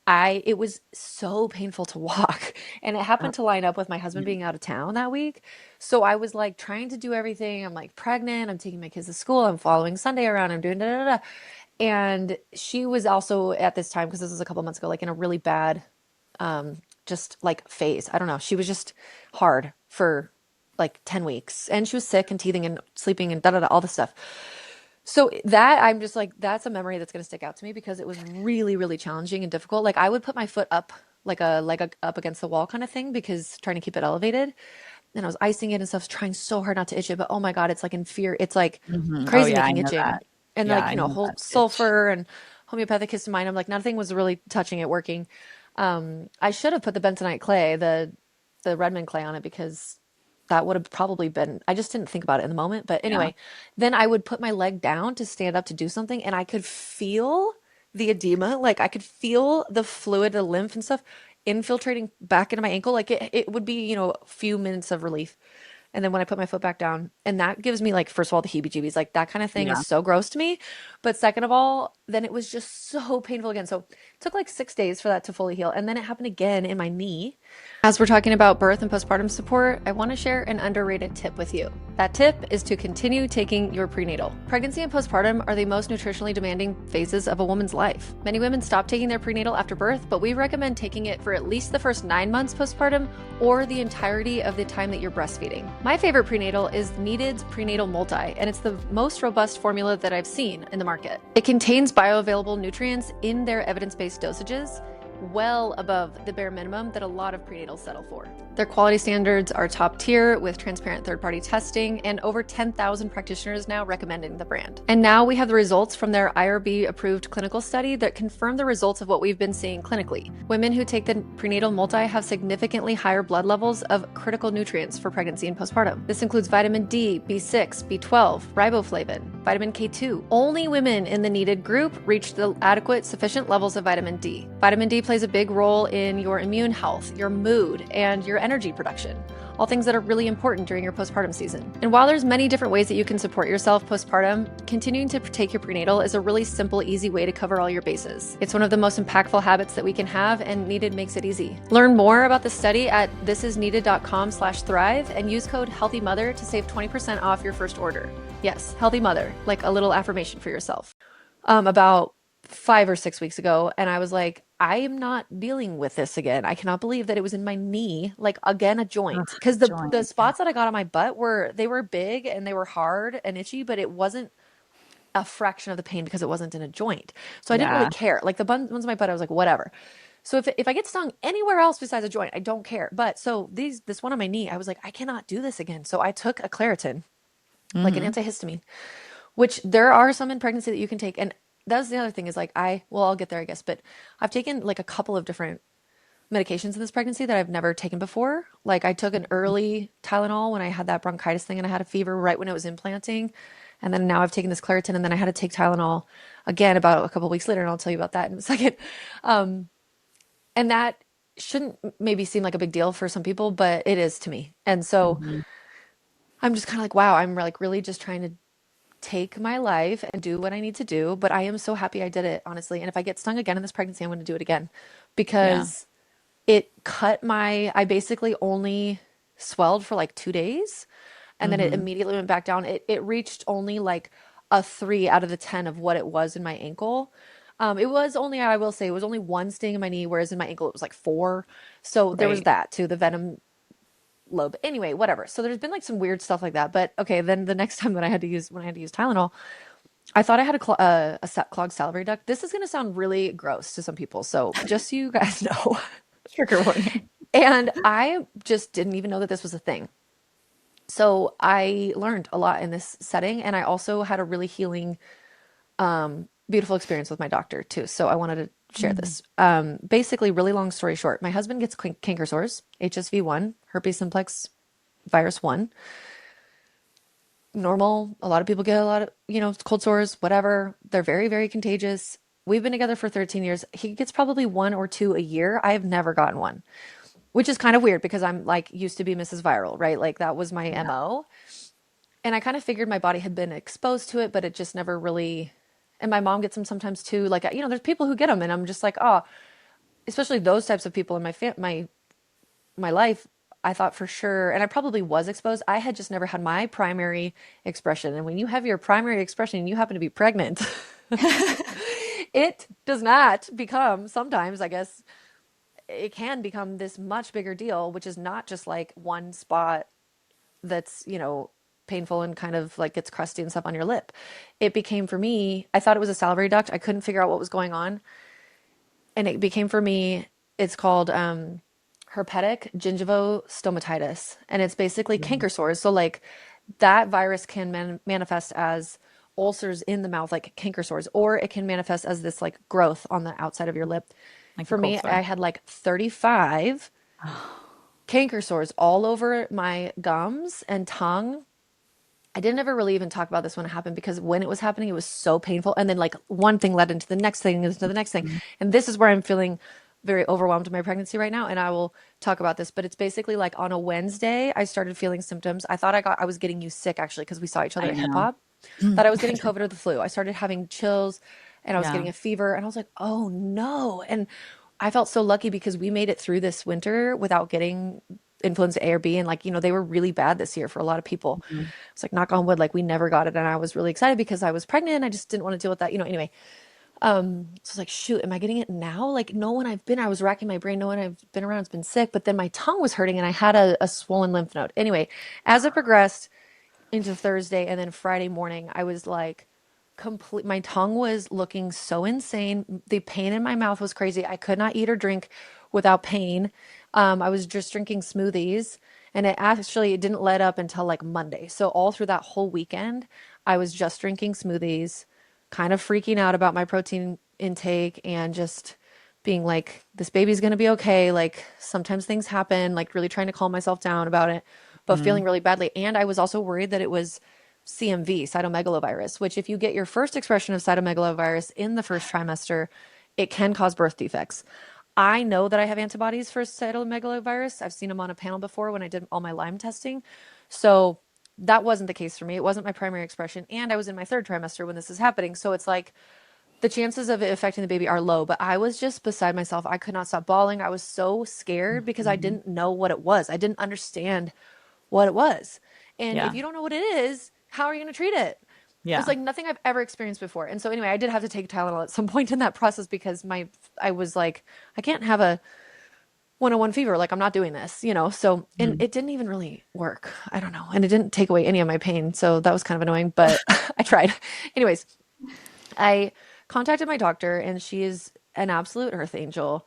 it was so painful to walk. And it happened to line up with my husband being out of town that week. So I was like trying to do everything. I'm like pregnant. I'm taking my kids to school. I'm following Sunday around. I'm doing da da da. And she was also at this time, because this was a couple months ago, like in a really bad, just like phase. I don't know. She was just hard for like 10 weeks, and she was sick and teething and sleeping and da da da, all this stuff. So that I'm just like, that's a memory that's going to stick out to me because it was really, really challenging and difficult. Like I would put my foot up, like a up against the wall kind of thing, because trying to keep it elevated, and I was icing it and stuff, trying so hard not to itch it. But oh my God, it's like it's like Hmm. Oh crazy yeah, I making know itching. that. And Yeah, like, I know whole that itch. sulfur and homeopathic histamine. I'm like, nothing was really touching it, working. I should have put the bentonite clay, the Redmond clay on it, because that would have probably been, I just didn't think about it in the moment. But Yeah. anyway, then I would put my leg down to stand up to do something, and I could feel the edema. Like I could feel the fluid, the lymph and stuff infiltrating back into my ankle. Like it would be, a few minutes of relief. And then when I put my foot back down, and that gives me like, first of all, the heebie-jeebies, like that kind of thing is Yeah. so gross to me. But second of all, then it was just so painful again. So it took like 6 days for that to fully heal. And then it happened again in my knee. As we're talking about birth and postpartum support, I want to share an underrated tip with you. That tip is to continue taking your prenatal. Pregnancy and postpartum are the most nutritionally demanding phases of a woman's life. Many women stop taking their prenatal after birth, but we recommend taking it for at least the first 9 months postpartum, or the entirety of the time that you're breastfeeding. My favorite prenatal is Needed's Prenatal Multi, and it's the most robust formula that I've seen in the market. It contains bioavailable nutrients in their evidence-based dosages, well above the bare minimum that a lot of prenatals settle for. Their quality standards are top tier with transparent third-party testing, and over 10,000 practitioners now recommending the brand. And now we have the results from their IRB approved clinical study that confirm the results of what we've been seeing clinically. Women who take the prenatal multi have significantly higher blood levels of critical nutrients for pregnancy and postpartum. This includes vitamin D, B6, B12, riboflavin, vitamin K2. Only women in the needed group reach the adequate, sufficient levels of vitamin D. Vitamin D plays a big role in your immune health, your mood, and your energy production, all things that are really important during your postpartum season. And while there's many different ways that you can support yourself postpartum, continuing to take your prenatal is a really simple, easy way to cover all your bases. It's one of the most impactful habits that we can have, and Needed makes it easy. Learn more about the study at thisisneeded.com/thrive and use code HEALTHYMOTHER to save 20% off your first order. Yes, Healthy Mother, like a little affirmation for yourself. About 5 or 6 weeks ago, and I was like, I am not dealing with this again. I cannot believe that it was in my knee, like again, a Ugh, joint. Because the joint. Yeah. spots that I got on my butt were big and they were hard and itchy, but it wasn't a fraction of the pain because it wasn't in a joint. So I didn't really Yeah. care. Like the ones in my butt, I was like, whatever. So if I get stung anywhere else besides a joint, I don't care. But so this one on my knee, I was like, I cannot do this again. So I took a Claritin, like an Hmm. antihistamine, which there are some in pregnancy that you can take. And that's the other thing is like well, I'll get there, I guess. But I've taken like a couple of different medications in this pregnancy that I've never taken before. Like I took an early Tylenol when I had that bronchitis thing and I had a fever right when it was implanting. And then now I've taken this Claritin and then I had to take Tylenol again about a couple of weeks later, and I'll tell you about that in a second. Um, and that shouldn't maybe seem like a big deal for some people, but it is to me. And so Hmm. I'm just kind of like, wow, I'm like really just trying to take my life and do what I need to do. But I am so happy I did it, honestly. And if I get stung again in this pregnancy, I'm going to do it again Yeah. because it cut I basically only swelled for like 2 days and then it Hmm. immediately went back down. It reached only like a 3 out of the 10 of what it was in my ankle. It was only, I will say, it was only one sting in my knee, whereas in my ankle it was like four. So there was Right. that too, the venom lobe. Anyway, whatever. So there's been like some weird stuff like that. But okay, then the next time that when I had to use Tylenol, I thought I had clogged salivary duct. This is going to sound really gross to some people. So just so you guys know. Trigger warning. And I just didn't even know that this was a thing. So I learned a lot in this setting, and I also had a really healing, beautiful experience with my doctor too. So I wanted to share Mm. this. Basically, really long story short, my husband gets canker sores, HSV1, herpes simplex virus 1. Normal. A lot of people get a lot of, cold sores, whatever. They're very, very contagious. We've been together for 13 years. He gets probably one or two a year. I have never gotten one, which is kind of weird because I'm like used to be Mrs. Viral, right? Like that was my Yeah. MO. And I kind of figured my body had been exposed to it, but it just never really. And my mom gets them sometimes too. Like, there's people who get them, and I'm just like, oh, especially those types of people in my life. I thought for sure, and I probably was exposed. I had just never had my primary expression. And when you have your primary expression and you happen to be pregnant, it does not become, sometimes, I guess, it can become this much bigger deal, which is not just like one spot that's, painful and kind of like gets crusty and stuff on your lip. It became for me, I thought it was a salivary duct. I couldn't figure out what was going on. And it became for me, it's called herpetic gingivostomatitis. And it's basically canker sores. So, like, that virus can manifest as ulcers in the mouth, like canker sores, or it can manifest as this like growth on the outside of your lip. Like a For cold me, I sore. had like 35 canker sores all over my gums and tongue. I didn't ever really even talk about this when it happened because when it was happening, it was so painful. And then like one thing led into the next thing, into the next thing. Mhm. And this is where I'm feeling very overwhelmed in my pregnancy right now. And I will talk about this, but it's basically like on a Wednesday, I started feeling symptoms. I thought I was getting you sick actually because we saw each other I at hip know. hop. Thought I was getting COVID or the flu. I started having chills and I was Yeah. getting a fever and I was like, oh no. And I felt so lucky because we made it through this winter without getting influenza A or B. And like, they were really bad this year for a lot of people. Mhm. It's like knock on wood, like we never got it. And I was really excited because I was pregnant. I just didn't want to deal with that, anyway. So I was like, shoot, am I getting it now? Like no one I was racking my brain. No one I've been around has been sick, but then my tongue was hurting and I had a swollen lymph node. Anyway, as it progressed into Thursday and then Friday morning, I was like, my tongue was looking so insane. The pain in my mouth was crazy. I could not eat or drink without pain. I was just drinking smoothies and it didn't let up until like Monday. So all through that whole weekend, I was just drinking smoothies, kind of freaking out about my protein intake and just being like, this baby's going to be okay. Like sometimes things happen, like really trying to calm myself down about it, but feeling Mhm. really badly. And I was also worried that it was CMV, cytomegalovirus, which if you get your first expression of cytomegalovirus in the first trimester, it can cause birth defects. I know that I have antibodies for cytomegalovirus. I've seen them on a panel before when I did all my Lyme testing. So that wasn't the case for me. It wasn't my primary expression. And I was in my third trimester when this is happening. So it's like the chances of it affecting the baby are low, but I was just beside myself. I could not stop bawling. I was so scared because I Mhm. didn't know what it was. I didn't understand what it was. And if Yeah. you don't know what it is, how are you going to treat it? It's Yeah. like nothing I've ever experienced before. And so anyway, I did have to take Tylenol at some point in that process because I was like, I can't have a 101 fever. Like I'm not doing this, So, and Mhm. it didn't even really work. I don't know. And it didn't take away any of my pain. So that was kind of annoying, but I tried. Anyways, I contacted my doctor, and she is an absolute earth angel.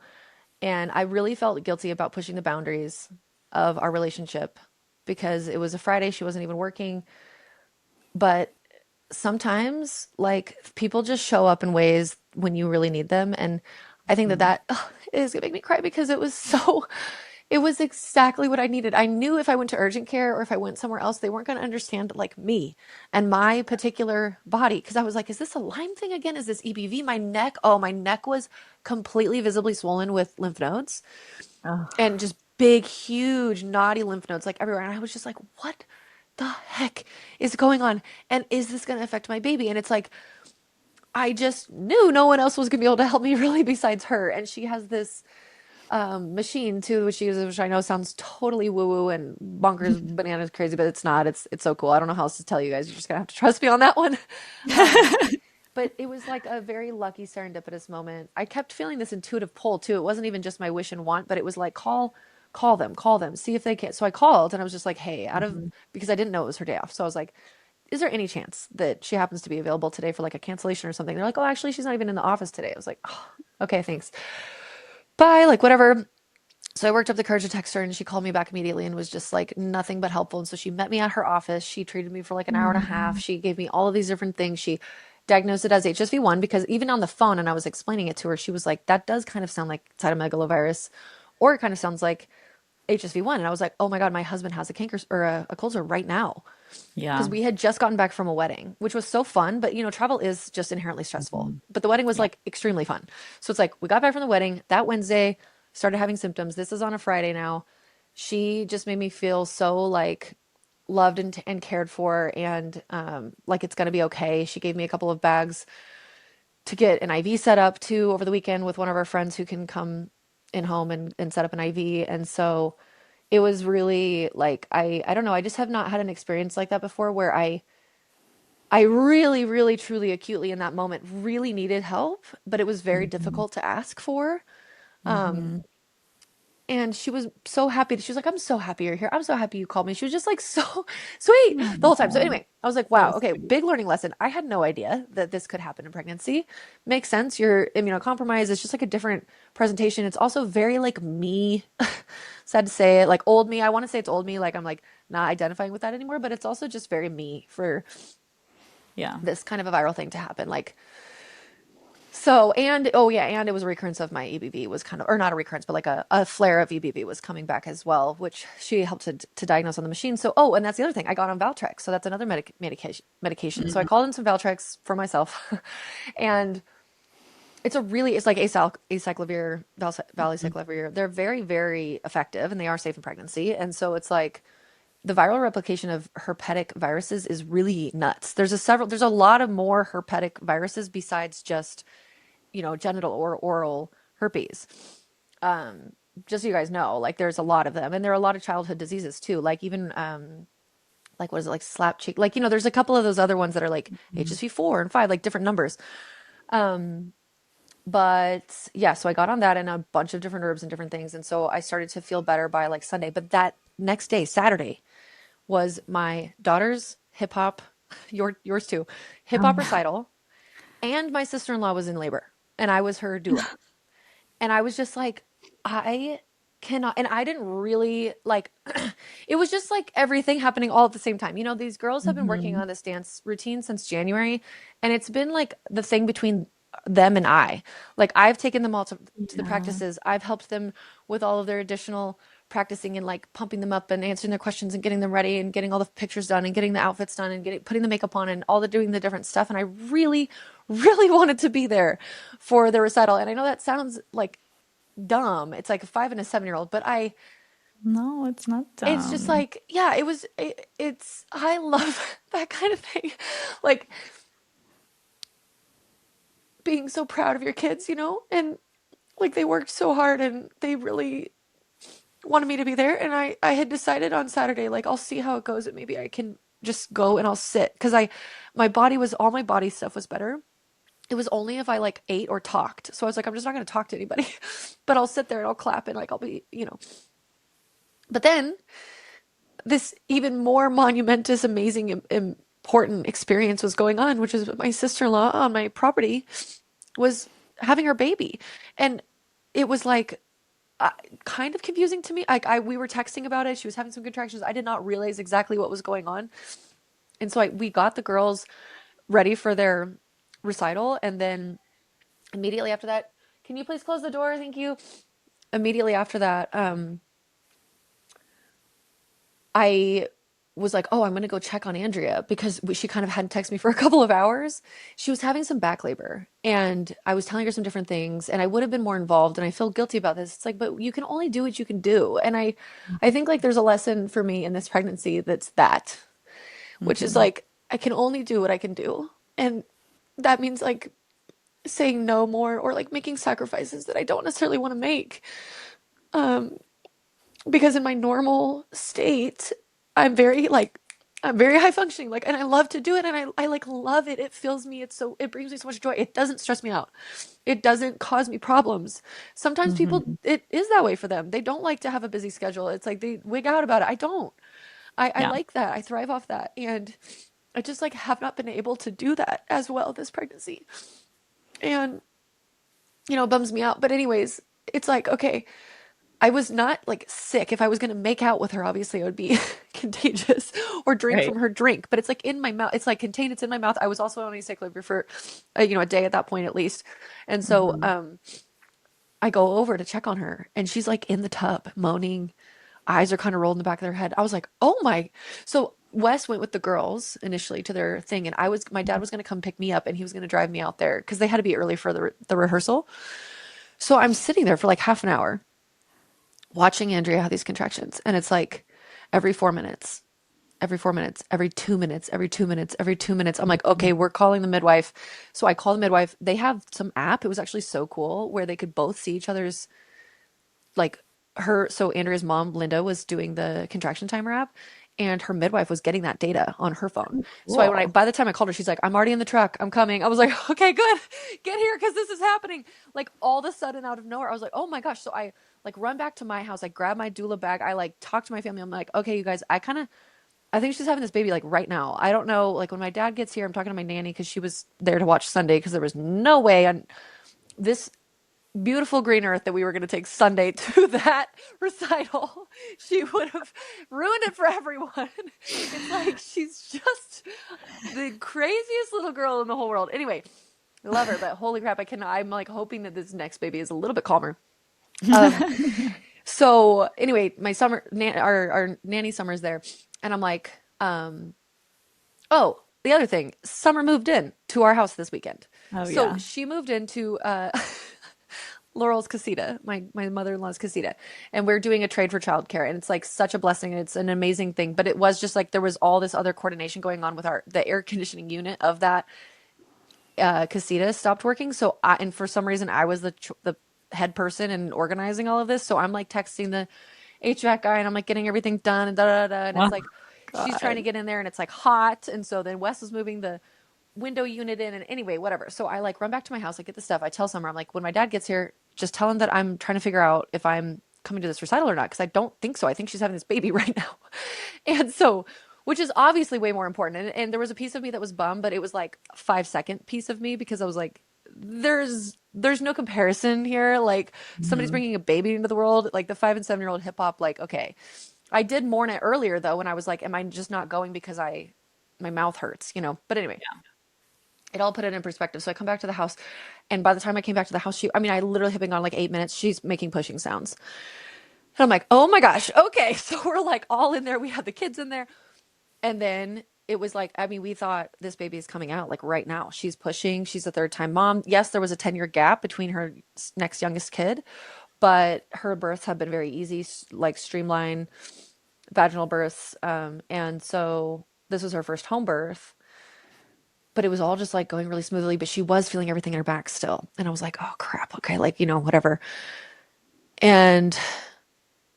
And I really felt guilty about pushing the boundaries of our relationship because it was a Friday. She wasn't even working. But sometimes, like, people just show up in ways when you really need them. And I think that Mm. that is gonna make me cry because it was exactly what I needed. I knew if I went to urgent care or if I went somewhere else, they weren't going to understand like me and my particular body. Because I was like, is this a Lyme thing again? Is this EBV? My neck, oh, my neck was completely visibly swollen with lymph nodes Oh, and just big, huge, knotty lymph nodes like everywhere. And I was just like, what the heck is going on? And is this going to affect my baby? And it's like, I just knew no one else was going to be able to help me really besides her. And she has this machine too, which she uses, which I know sounds totally woo woo and bonkers, bananas, crazy, but it's not. It's so cool. I don't know how else to tell you guys. You're just gonna have to trust me on that one. Um, but it was like a very lucky serendipitous moment. I kept feeling this intuitive pull too. It wasn't even just my wish and want, but it was like call them, see if they can. So I called and I was just like, hey, out of Mhm. because I didn't know it was her day off. So I was like, is there any chance that she happens to be available today for like a cancellation or something? They're like, oh, actually, she's not even in the office today. I was like, oh, okay, thanks. Bye, like whatever. So I worked up the courage to text her and she called me back immediately and was just like nothing but helpful. And so she met me at her office. She treated me for like an hour and a half. Mm. She gave me all of these different things. She diagnosed it as HSV1 because even on the phone, and I was explaining it to her, she was like, that does kind of sound like cytomegalovirus, or it kind of sounds like HSV1. And I was like, oh my God, my husband has a canker or a cold sore right now. Because Yeah. we had just gotten back from a wedding, which was so fun. But travel is just inherently stressful. Mhm. But the wedding was Yeah. like extremely fun. So it's like we got back from the wedding that Wednesday, started having symptoms. This is on a Friday now. She just made me feel so like loved and cared for and like it's going to be okay. She gave me a couple of bags to get an IV set up too over the weekend with one of our friends who can come in home and set up an IV. And so it was really like I don't know, I just have not had an experience like that before where I really, really, truly, acutely in that moment really needed help, but it was very Mhm. difficult to ask for. Um, Mhm. and she was so happy. She was like, I'm so happy you're here. I'm so happy you called me. She was just like so sweet the whole time. So Oh, anyway, I was like, so wow, okay, sweet. big learning lesson. I had no idea that this could happen in pregnancy. Makes sense. You're immunocompromised. It's just like a different presentation. It's also very like me, sad to say it, like old me. I want to say it's old me. Like I'm like not identifying with that anymore, but it's also just very me for Yeah. this kind of a viral thing to happen. Like, so, and oh yeah, and it was a recurrence of my EBV was kind of, or not a recurrence, but like a flare of EBV was coming back as well, which she helped to diagnose on the machine. So, oh, and that's the other thing. I got on Valtrex. So that's another medication. So I Mhm. called in some Valtrex for myself and it's like acyclovir, Mhm. valacyclovir. They're very, very effective and they are safe in pregnancy. And so it's like, the viral replication of herpetic viruses is really nuts. There's a lot of more herpetic viruses besides just genital or oral herpes. Um, just so you guys know, like there's a lot of them, and there are a lot of childhood diseases too. Like even like what is it, like slap cheek? Like there's a couple of those other ones that are like Mhm. HSV4 and 5, like different numbers. Um, but yeah, so I got on that and a bunch of different herbs and different things, and so I started to feel better by like Sunday. But that next day, Saturday, was my daughter's hip hop, yours too, hip Oh hop no. recital, and my sister-in-law was in labor, and I was her doula. And I was just like, I cannot. And I didn't really like, it was just like everything happening all at the same time. These girls have been working Mhm. on this dance routine since January, and it's been like the thing between them and I. Like, I've taken them all to the Yeah. practices, I've helped them with all of their additional practicing and like pumping them up and answering their questions and getting them ready and getting all the pictures done and getting the outfits done and putting the makeup on and all the doing the different stuff. And I really, really wanted to be there for the recital. And I know that sounds like dumb. It's like a 5 and a 7-year-old, but No, it's not it's just dumb. like, yeah, it's, I love that kind of thing. Like being so proud of your kids, and like they worked so hard and they really wanted me to be there. And I had decided on Saturday, like, I'll see how it goes and maybe I can just go and I'll sit. Cause all my body stuff was better. It was only if I like ate or talked. So I was like, I'm just not going to talk to anybody, but I'll sit there and I'll clap and like, I'll be. But then this even more monumentous, amazing important experience was going on, which is my sister-in-law on my property was having her baby. And it was like uh, kind of confusing to me. Like we were texting about it. She was having some contractions. I did not realize exactly what was going on. And so we got the girls ready for their recital. And then immediately after that, can you please close the door? Thank you. Immediately after that, I was like, oh, I'm going to go check on Andrea because she kind of hadn't texted me for a couple of hours. She was having some back labor and I was telling her some different things and I would have been more involved and I feel guilty about this. It's like, but you can only do what you can do. And I think like there's a lesson for me in this pregnancy that's that, which is Hmm. like, I can only do what I can do. And that means like saying no more or like making sacrifices that I don't necessarily want to make. Um, because in my normal state, I'm very like I'm very high functioning, like, and I love to do it, and I like love it. It fills me. It brings me so much joy. It doesn't stress me out. It doesn't cause me problems. Sometimes people, Hmm. it is that way for them. They don't like to have a busy schedule. It's like they wig out about it. I don't. I Yeah. like that. I thrive off that, and I just like have not been able to do that as well this pregnancy, and it bums me out. But anyways, it's like okay, I was not like sick. If I was going to make out with her, obviously it would be contagious or drink Right. from her drink, but it's like in my mouth. It's like contained. It's in my mouth. I was also on a sick leave for, a day at that point at least. And so, Hmm. I go over to check on her and she's like in the tub moaning. Eyes are kind of rolled in the back of their head. I was like, oh my. So Wes went with the girls initially to their thing and my dad was going to come pick me up and he was going to drive me out there because they had to be early for the rehearsal. So I'm sitting there for like half an hour watching Andrea have these contractions. And it's like every 4 minutes, every 4 minutes, every 2 minutes, every 2 minutes, every 2 minutes. I'm like, okay, we're calling the midwife. So I call the midwife. They have some app. It was actually so cool where they could both see each other's like so Andrea's mom, Linda, was doing the contraction timer app and her midwife was getting that data on her phone. So Cool. by the time I called her, she's like, I'm already in the truck. I'm coming. I was like, okay, good. Get here because this is happening. Like all of a sudden out of nowhere, I was like, oh my gosh. So I like run back to my house. I grab my doula bag. I like talk to my family. I'm like, okay, you guys, I think she's having this baby like right now. I don't know. Like when my dad gets here, I'm talking to my nanny because she was there to watch Sunday because there was no way on this beautiful green earth that we were going to take Sunday to that recital. She would have ruined it for everyone. It's like she's just the craziest little girl in the whole world. Anyway, I love her, but holy crap, I'm like hoping that this next baby is a little bit calmer. Um, so anyway, my our nanny Summer's there, and I'm like, oh, the other thing, Summer moved in to our house this weekend. Oh So yeah. she moved into Laurel's casita, my mother-in-law's casita, and we're doing a trade for childcare, and it's like such a blessing. It's an amazing thing, but it was just like there was all this other coordination going on with the air conditioning unit of that casita stopped working. So and for some reason I was the head person and organizing all of this. So I'm like texting the HVAC guy and I'm like getting everything done and da da da. And Oh it's like she's trying to God. get in there and it's like hot. And so then Wes was moving the window unit in and anyway, whatever. So I like run back to my house, I get the stuff. I tell Summer, I'm like, when my dad gets here, just tell him that I'm trying to figure out if I'm coming to this recital or not, because I don't think so. I think she's having this baby right now. And so, which is obviously way more important. And there was a piece of me that was bummed, but it was like a 5 second piece of me because I was like, there's no comparison here. Like somebody's Hmm. bringing a baby into the world, like the 5 and 7 year old hip hop. Like, okay, I did mourn it earlier though when I was like, am I just not going because my mouth hurts? But anyway, it all put it in perspective. So I come back to the house, and by the time I came back to the house, I mean, I literally have been gone like 8 minutes. She's making pushing sounds. And I'm like, oh my gosh, okay. So we're like all in there. We had the kids in there. And then it was like, I mean, we thought this baby is coming out like right now. She's pushing. She's a third time mom. Yes, there was a 10-year gap between her next youngest kid, but her births have been very easy, like streamlined vaginal births. And so this was her first home birth, but it was all just like going really smoothly. But she was feeling everything in her back still. And I was like, oh crap. Okay. Like, whatever. And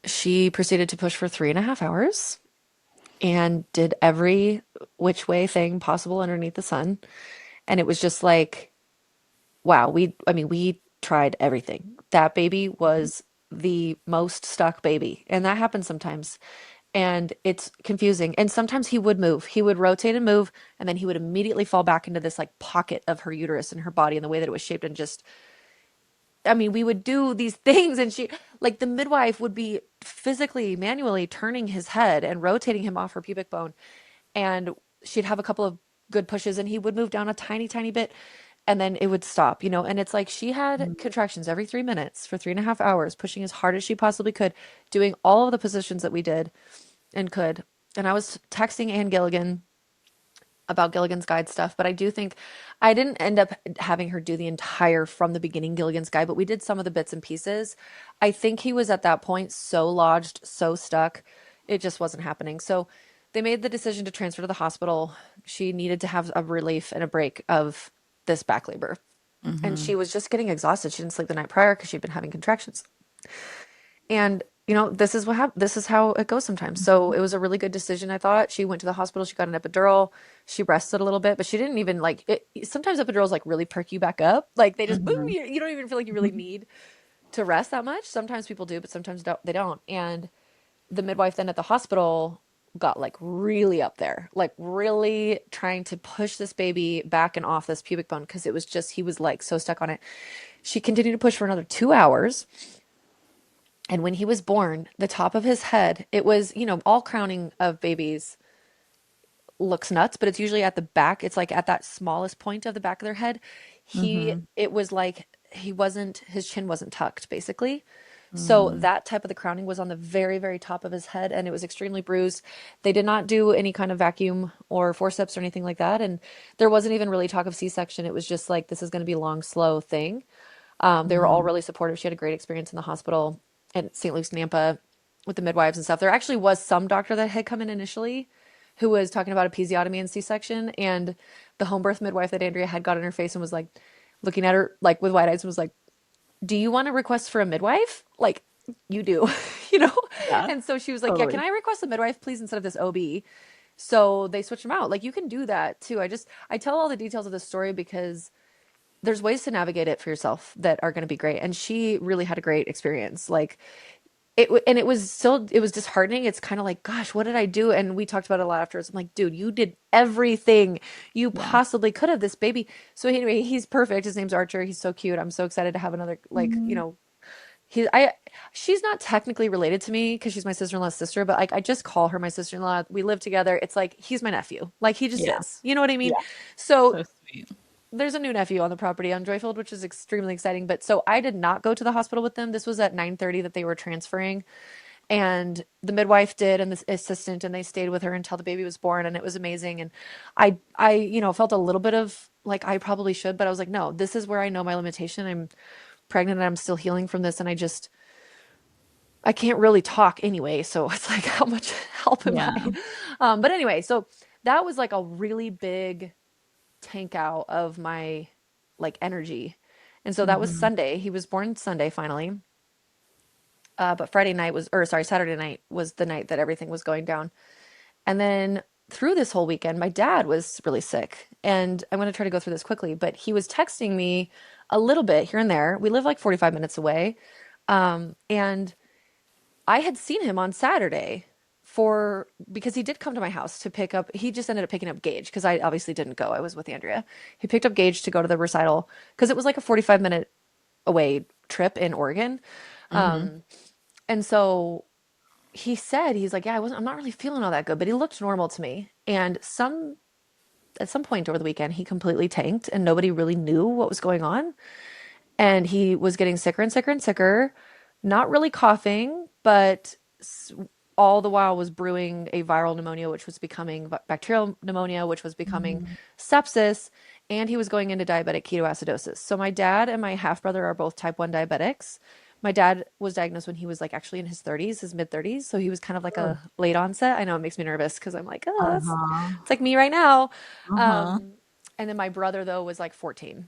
she proceeded to push for 3.5 hours and did every which way thing possible underneath the sun. And it was just like, wow, I mean, we tried everything. That baby was the most stuck baby. And that happens sometimes. and it's confusing. And sometimes he would move. He would rotate and move, and then he would immediately fall back into this like pocket of her uterus and her body and the way that it was shaped and just I mean, we would do these things and she like the midwife would be physically manually turning his head and rotating him off her pubic bone and she'd have a couple of good pushes and he would move down a tiny, tiny bit and then it would stop, you know. And it's like she had Mhm. contractions every 3 minutes for 3.5 hours, pushing as hard as she possibly could, doing all of the positions that we did and could. And I was texting Ann Gilligan about Gilligan's Guide stuff, but I do think I didn't end up having her do the entire from the beginning Gilligan's Guide, but we did some of the bits and pieces. I think he was at that point so lodged, so stuck, it just wasn't happening. So they made the decision to transfer to the hospital. She needed to have a relief and a break of this back labor. And she Mhm. was just getting exhausted. She didn't sleep the night prior because she'd been having contractions. And you know, this is what happened. This is how it goes sometimes. So it was a really good decision, I thought. She went to the hospital, she got an epidural, she rested a little bit, but she didn't even like it. Sometimes epidurals like really perk you back up. Like they just boom, Mhm. you don't even feel like you really need to rest that much. Sometimes people do, but sometimes they don't. And the midwife then at the hospital got like really up there, like really trying to push this baby back and off this pubic bone because it was just, he was like so stuck on it. She continued to push for another 2 hours. And when he was born, the top of his head, it was, you know, all crowning of babies looks nuts, but it's usually at the back. It's like at that smallest point of the back of their head. Mhm. It was like his chin wasn't tucked, basically. So Mhm. that type of the crowning was on the very, very top of his head, and it was extremely bruised. They did not do any kind of vacuum or forceps or anything like that. And there wasn't even really talk of C-section. It was just like, this is going to be a long, slow thing. They were all Mhm. really supportive. She had a great experience in the hospital at St. Luke's Nampa with the midwives and stuff. There actually was some doctor that had come in initially who was talking about episiotomy and C-section, and the home birth midwife that Andrea had got in her face and was like looking at her like with wide eyes and was like, "Do you want to request for a midwife? Like you do, you know?" Yeah, And so she was like, "Yeah, can totally. I request a midwife, please, instead of this OB?" So they switched them out. Like you can do that too. I tell all the details of this story because there's ways to navigate it for yourself that are going to be great. And she really had a great experience. Like and it was disheartening. It's kind of like, gosh, what did I do? And we talked about it a lot afterwards. I'm like, dude, you did everything you Yeah. possibly could have. This baby. So anyway, he's perfect. His name's Archer. He's so cute. I'm so excited to have another, like, you Mhm. know, I she's not technically related to me because she's my sister-in-law's sister, but like I just call her my sister-in-law. We live together. It's like he's my nephew. Like he just Yeah. is. You know what I mean? Yeah. So So sweet. there's a new nephew on the property on Joyfield, which is extremely exciting. But so I did not go to the hospital with them. This was at 9:30 that they were transferring, and the midwife did, and the assistant, and they stayed with her until the baby was born, and it was amazing. And you know, felt a little bit of like I probably should, but I was like, no, this is where I know my limitation. I'm pregnant, and I'm still healing from this, and I can't really talk anyway. So it's like, how much help am Yeah. I? But anyway, so that was like a really big tank out of my like energy. And so that was Mhm. Sunday. He was born Sunday finally. But Friday night was, or sorry, Saturday night was the night that everything was going down. And then through this whole weekend, my dad was really sick. And I'm going to try to go through this quickly, but he was texting me a little bit here and there. We live like 45 minutes away. And I had seen him on Saturday for because he did come to my house to pick up, he just ended up picking up Gage because I obviously didn't go. I was with Andrea. He picked up Gage to go to the recital because it was like a 45-minute away trip in Oregon. Mhm. Um, and so he said, he's like, yeah, I'm not really feeling all that good, but he looked normal to me. And at some point over the weekend, he completely tanked and nobody really knew what was going on. And he was getting sicker and sicker and sicker, not really coughing, but all the while was brewing a viral pneumonia, which was becoming bacterial pneumonia, which was becoming Mhm. sepsis, and he was going into diabetic ketoacidosis. So my dad and my half brother are both type 1 diabetics. My dad was diagnosed when he was like actually in his 30s, his mid 30s. So he was kind of like Oh. a late onset. I know it makes me nervous because I'm like, oh, Uh-huh. it's like me right now. Uh-huh. Um, and then my brother, though, was like 14,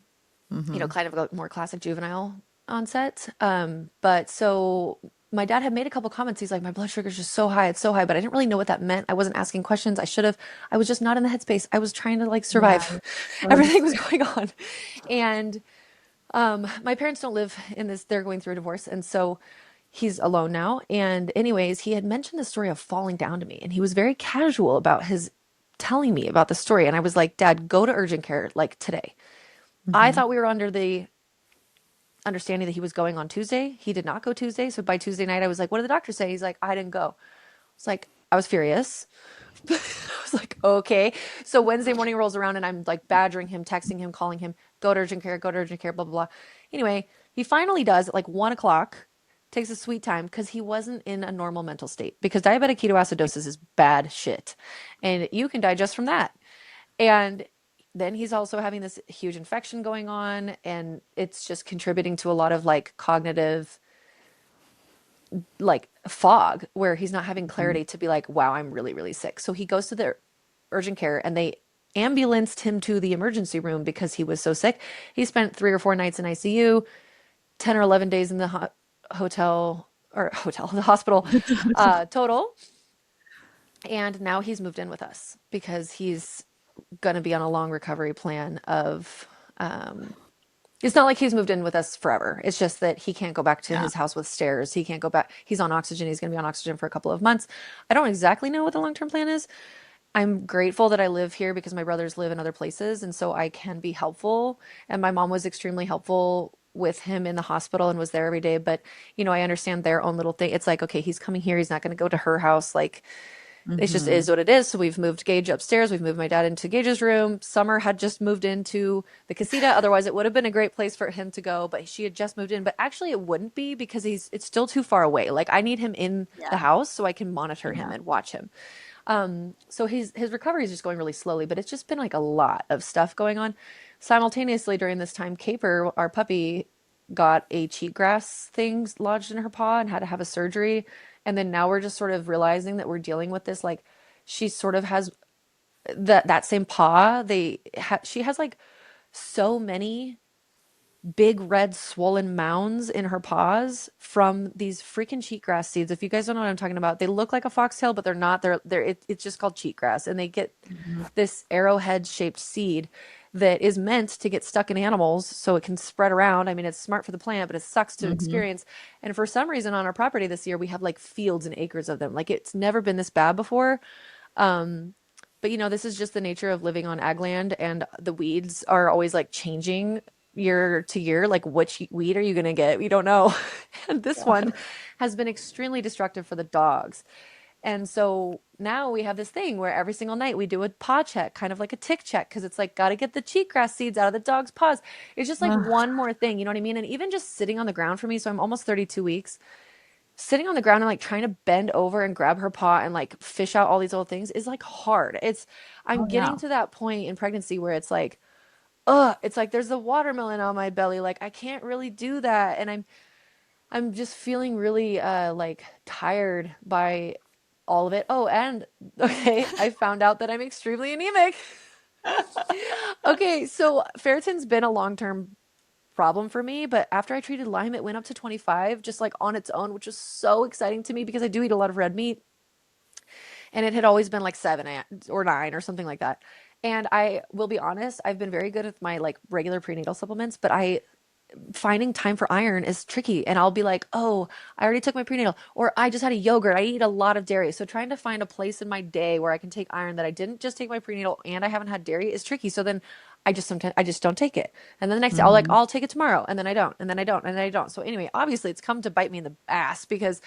you know, Mhm. kind of a more classic juvenile onset. But so my dad had made a couple comments. He's like, my blood sugar's just so high. It's so high. But I didn't really know what that meant. I wasn't asking questions. I should have. I was just not in the headspace. I was trying to like Yeah, survive. you're so Everything was sweet. going on. And my parents don't live in this, they're going through a divorce. And so he's alone now. And anyways, he had mentioned the story of falling down to me, and he was very casual about his telling me about the story. And I was like, Dad, go to urgent care like today. I Hmm. thought we were under the understanding that he was going on Tuesday. He did not go Tuesday. So by Tuesday night, I was like, what did the doctor say? He's like, I didn't go. It's like, I was furious. I was like, okay. So Wednesday morning rolls around and I'm like badgering him, texting him, calling him, go to urgent care, blah, blah, blah. Anyway, he finally does at like 1 o'clock, takes a sweet time because he wasn't in a normal mental state because diabetic ketoacidosis is bad shit. And you can die just from that. And then he's also having this huge infection going on, and it's just contributing to a lot of like cognitive like fog where he's not having clarity to be like, wow, I'm really, really sick. So he goes to the urgent care and they ambulanced him to the emergency room because he was so sick. He spent 3 or 4 nights in ICU, 10 or 11 days in the the hospital, total. And now he's moved in with us because he's going to be on a long recovery plan of, um, it's not like he's moved in with us forever. It's just that he can't go back to Yeah. his house with stairs. He can't go back. He's on oxygen. He's going to be on oxygen for a couple of months. I don't exactly know what the long-term plan is. I'm grateful that I live here because my brothers live in other places, and so I can be helpful. And my mom was extremely helpful with him in the hospital and was there every day. But, I understand their own little thing. It's like, okay, he's coming here. He's not going to go to her house. Like, it just Hmm. is what it is. So we've moved Gage upstairs. We've moved my dad into Gage's room. Summer had just moved into the casita. Otherwise, it would have been a great place for him to go, but she had just moved in. But actually, it wouldn't be because it's still too far away. Like I need him in the Yeah. house so I can monitor him Yeah. and watch him. So his recovery is just going really slowly, but it's just been like a lot of stuff going on. Simultaneously during this time, Caper, our puppy, got a cheatgrass thing lodged in her paw and had to have a surgery. And then now we're just sort of realizing that we're dealing with this. Like she sort of has that same paw. She has like so many big red swollen mounds in her paws from these freaking cheatgrass seeds. If you guys don't know what I'm talking about, they look like a foxtail, but they're not. It's just called cheatgrass, and they get Hmm. this arrowhead shaped seed that is meant to get stuck in animals so it can spread around. I mean, it's smart for the plant, but it sucks to Hmm. experience. And for some reason on our property this year, we have like fields and acres of them. Like it's never been this bad before. Um, but this is just the nature of living on ag land, and the weeds are always like changing year to year. Like, which weed are you going to get? We don't know. And this one has been extremely destructive for the dogs. And so now we have this thing where every single night we do a paw check, kind of like a tick check, because it's like, got to get the cheatgrass seeds out of the dog's paws. It's just like Ugh. one more thing, you know what I mean? And even just sitting on the ground for me, so I'm almost 32 weeks, sitting on the ground and like trying to bend over and grab her paw and like fish out all these little things is like hard. I'm Oh yeah. getting to that point in pregnancy where it's like there's a watermelon on my belly. Like I can't really do that. And I'm just feeling really like tired by all of it. Oh, and okay, I found out that I'm extremely anemic. Okay, so ferritin's been a long-term problem for me, but after I treated Lyme, it went up to 25 just like on its own, which was so exciting to me because I do eat a lot of red meat, and it had always been like 7 or 9 or something like that. And I will be honest, I've been very good with my like regular prenatal supplements, but I finding time for iron is tricky. And I'll be like, oh, I already took my prenatal, or I just had a yogurt. I eat a lot of dairy. So trying to find a place in my day where I can take iron that I didn't just take my prenatal and I haven't had dairy is tricky. So then I just don't take it. And then the next day Hmm. I'll take it tomorrow. And then I don't. And then I don't. And then I don't. So anyway, obviously it's come to bite me in the ass because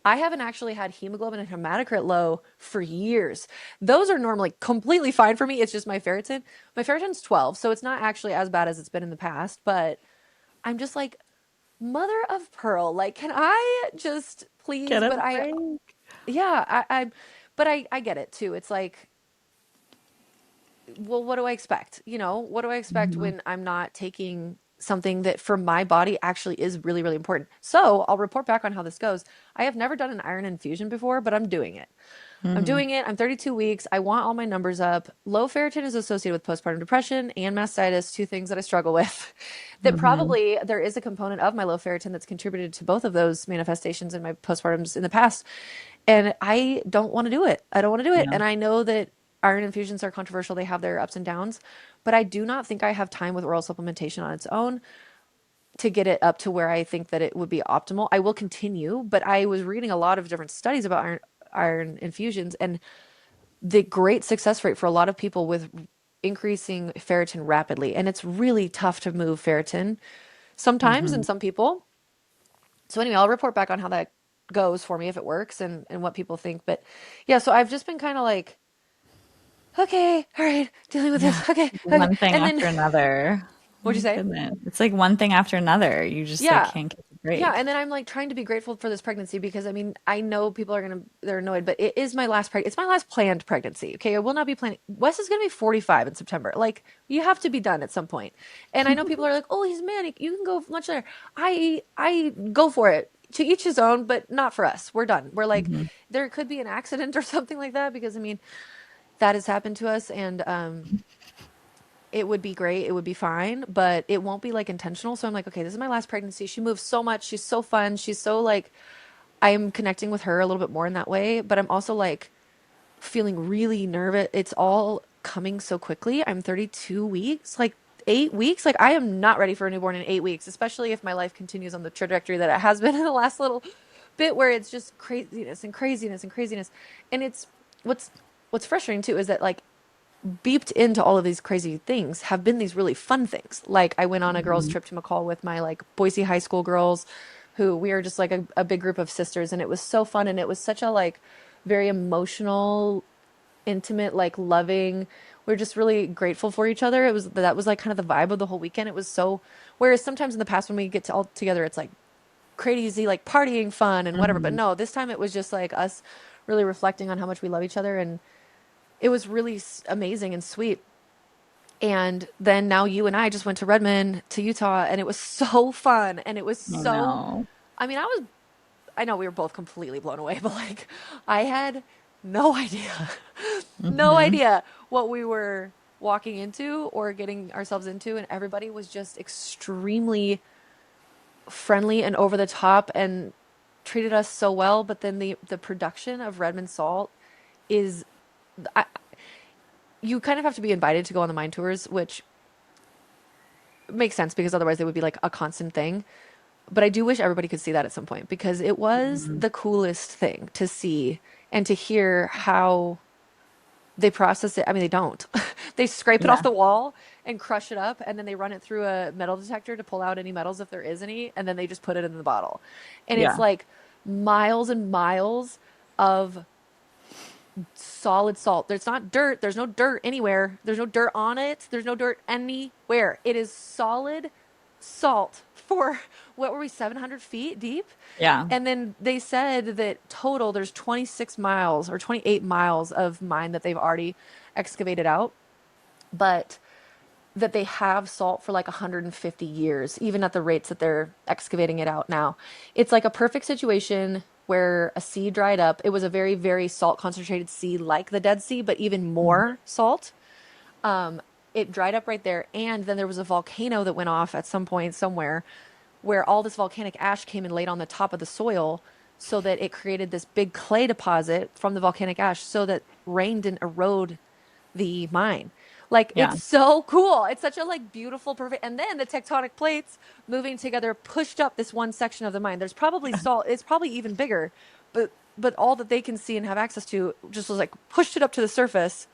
I haven't actually had hemoglobin and hematocrit low for years. Those are normally completely fine for me. It's just my ferritin. My ferritin's 12, so it's not actually as bad as it's been in the past, but I'm just like, mother of pearl, like, can I just please? Get a But break. yeah, but I get it too. It's like, well, what do I expect? What do I expect Hmm. when I'm not taking something that for my body actually is really, really important? So I'll report back on how this goes. I have never done an iron infusion before, but I'm doing it. I'm Hmm. doing it. I'm 32 weeks. I want all my numbers up. Low ferritin is associated with postpartum depression and mastitis, two things that I struggle with. That Hmm. probably there is a component of my low ferritin that's contributed to both of those manifestations in my postpartums in the past. And I don't want to do it. I don't want to do it. Yeah. And I know that iron infusions are controversial. They have their ups and downs, but I do not think I have time with oral supplementation on its own. to get it up to where I think that it would be optimal. I will continue, but I was reading a lot of different studies about iron infusions, and the great success rate for a lot of people with increasing ferritin rapidly. And it's really tough to move ferritin sometimes in Hmm. some people. So anyway, I'll report back on how that goes for me if it works and what people think. But yeah, so I've just been kind of like, okay, all right, dealing with Yeah. this. Okay, okay. One thing And then after another. Oh what'd you my say? goodness. It's like one thing after another. You just like Yeah. can't catch a Yeah, break. and then I'm like trying to be grateful for this pregnancy because I mean, I know people are they're annoyed, but it is my last it's my last planned pregnancy. Okay, I will not be planning. Wes is gonna be 45 in September. Like, you have to be done at some point. And I know people are like, "Oh, he's manic. You can go much later." I go for it. To each his own, but not for us. We're done. We're like, Hmm. there could be an accident or something like that because I mean, that has happened to us, and it would be great. It would be fine, but it won't be like intentional. So I'm like, okay, this is my last pregnancy. She moves so much. She's so fun. She's so like, I'm connecting with her a little bit more in that way, but I'm also like feeling really nervous. It's all coming so quickly. I'm 32 weeks, like 8 weeks. Like, I am not ready for a newborn in 8 weeks, especially if my life continues on the trajectory that it has been in the last little bit where it's just craziness and craziness and craziness. And it's what's what's frustrating too is that like beeped into all of these crazy things have been these really fun things. Like, I went on a girls' Hmm. trip to McCall with my like Boise high school girls, who we are just like a big group of sisters, and it was so fun, and it was such a like very emotional, intimate, like loving. We're just really grateful for each other. It was that was like kind of the vibe of the whole weekend. It was so, whereas sometimes in the past when we get to all together, it's like crazy, like partying fun and whatever. But Hmm. no, this time it was just like us really reflecting on how much we love each other, and it was really amazing and sweet. And then now you and I just went to Redmond to Utah, and it was so fun. And it was I so, know. I mean, I know we were both completely blown away, but like, I had no idea, no Hmm. idea what we were walking into or getting ourselves into. And everybody was just extremely friendly and over the top and treated us so well. But then the production of Redmond salt is, I, you kind of have to be invited to go on the mine tours, which makes sense because otherwise they would be like a constant thing. But I do wish everybody could see that at some point because it was Hmm. the coolest thing to see and to hear how they process it. I mean, they don't. They scrape it off Yeah. the wall and crush it up, and then they run it through a metal detector to pull out any metals if there is any, and then they just put it in the bottle. And it's Yeah. like miles and miles of solid salt. There's not dirt. There's no dirt anywhere. There's no dirt on it. There's no dirt anywhere. It is solid salt for what were we, 700 feet deep? Yeah. And then they said that total there's 26 miles or 28 miles of mine that they've already excavated out, but that they have salt for like 150 years, even at the rates that they're excavating it out now. It's like a perfect situation where a sea dried up. It was a very, very salt concentrated sea like the Dead Sea, but even more salt. It dried up right there. And then there was a volcano that went off at some point somewhere where all this volcanic ash came and laid on the top of the soil so that it created this big clay deposit from the volcanic ash so that rain didn't erode the mine. Like, Yeah. it's so cool. It's such a like beautiful, perfect. And then the tectonic plates moving together pushed up this one section of the mine. There's probably salt. It's probably even bigger, but all that they can see and have access to just was like pushed it up to the surface.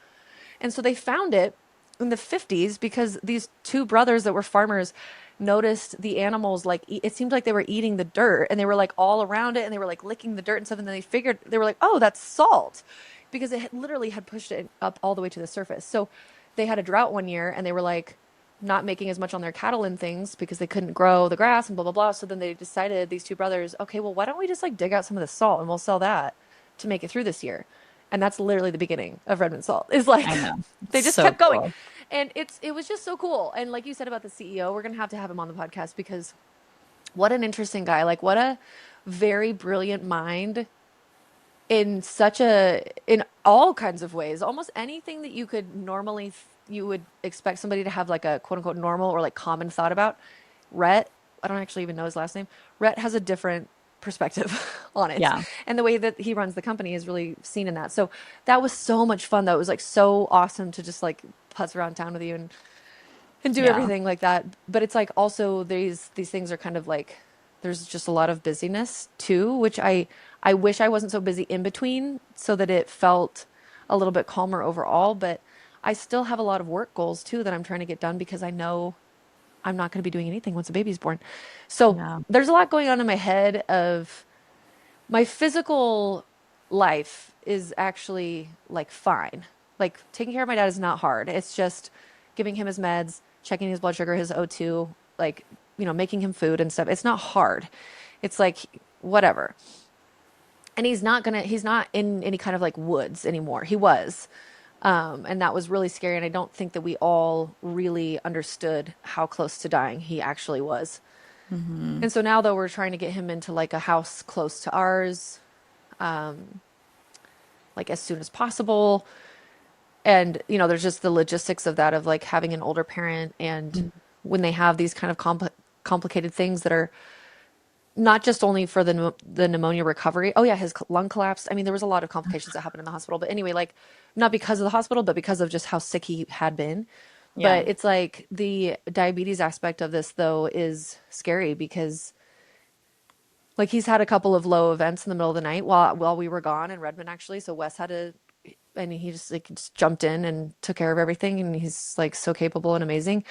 And so they found it in the 50s because these two brothers that were farmers noticed the animals like it seemed like they were eating the dirt, and they were like all around it, and they were like licking the dirt and stuff, and then they figured they were like, oh, that's salt, because it had, literally had pushed it up all the way to the surface. So they had a drought one year, and they were like not making as much on their cattle and things because they couldn't grow the grass and blah blah blah. So then they decided, these two brothers, okay, well, why don't we just like dig out some of the salt and we'll sell that to make it through this year. And that's literally the beginning of Redmond Salt. Is like I know. It's they just so kept going. cool. And it was just so cool. And like you said about the CEO, we're gonna have him on the podcast because what an interesting guy. Like, what a very brilliant mind in such a in all kinds of ways. Almost anything that you could normally you would expect somebody to have like a quote unquote normal or like common thought about. Rhett, I don't actually even know his last name. Rhett has a different perspective on it. Yeah. And the way that he runs the company is really seen in that. So that was so much fun though. It was like so awesome to just like putz around town with you, and do Yeah. everything like that. But it's like also these things are kind of like there's just a lot of busyness too, which I wish I wasn't so busy in between so that it felt a little bit calmer overall, but I still have a lot of work goals too that I'm trying to get done because I know I'm not going to be doing anything once a baby's born. So Yeah. there's a lot going on in my head of my physical life is actually like fine. Like taking care of my dad is not hard. It's just giving him his meds, checking his blood sugar, his O2, like, making him food and stuff. It's not hard. It's like whatever. And he's not in any kind of like woods anymore. He was. And that was really scary. And I don't think that we all really understood how close to dying he actually was. Hmm. And so now, though, we're trying to get him into like a house close to ours, like as soon as possible. And, there's just the logistics of that, of like having an older parent. And when they have these kind of complicated things that are not just only for the pneumonia recovery. Oh yeah, his lung collapsed. I mean, there was a lot of complications that happened in the hospital. But anyway, like not because of the hospital, but because of just how sick he had been. Yeah. But it's like the diabetes aspect of this though is scary because like he's had a couple of low events in the middle of the night while we were gone in Redmond actually. So Wes had to and he just jumped in and took care of everything and he's like so capable and amazing.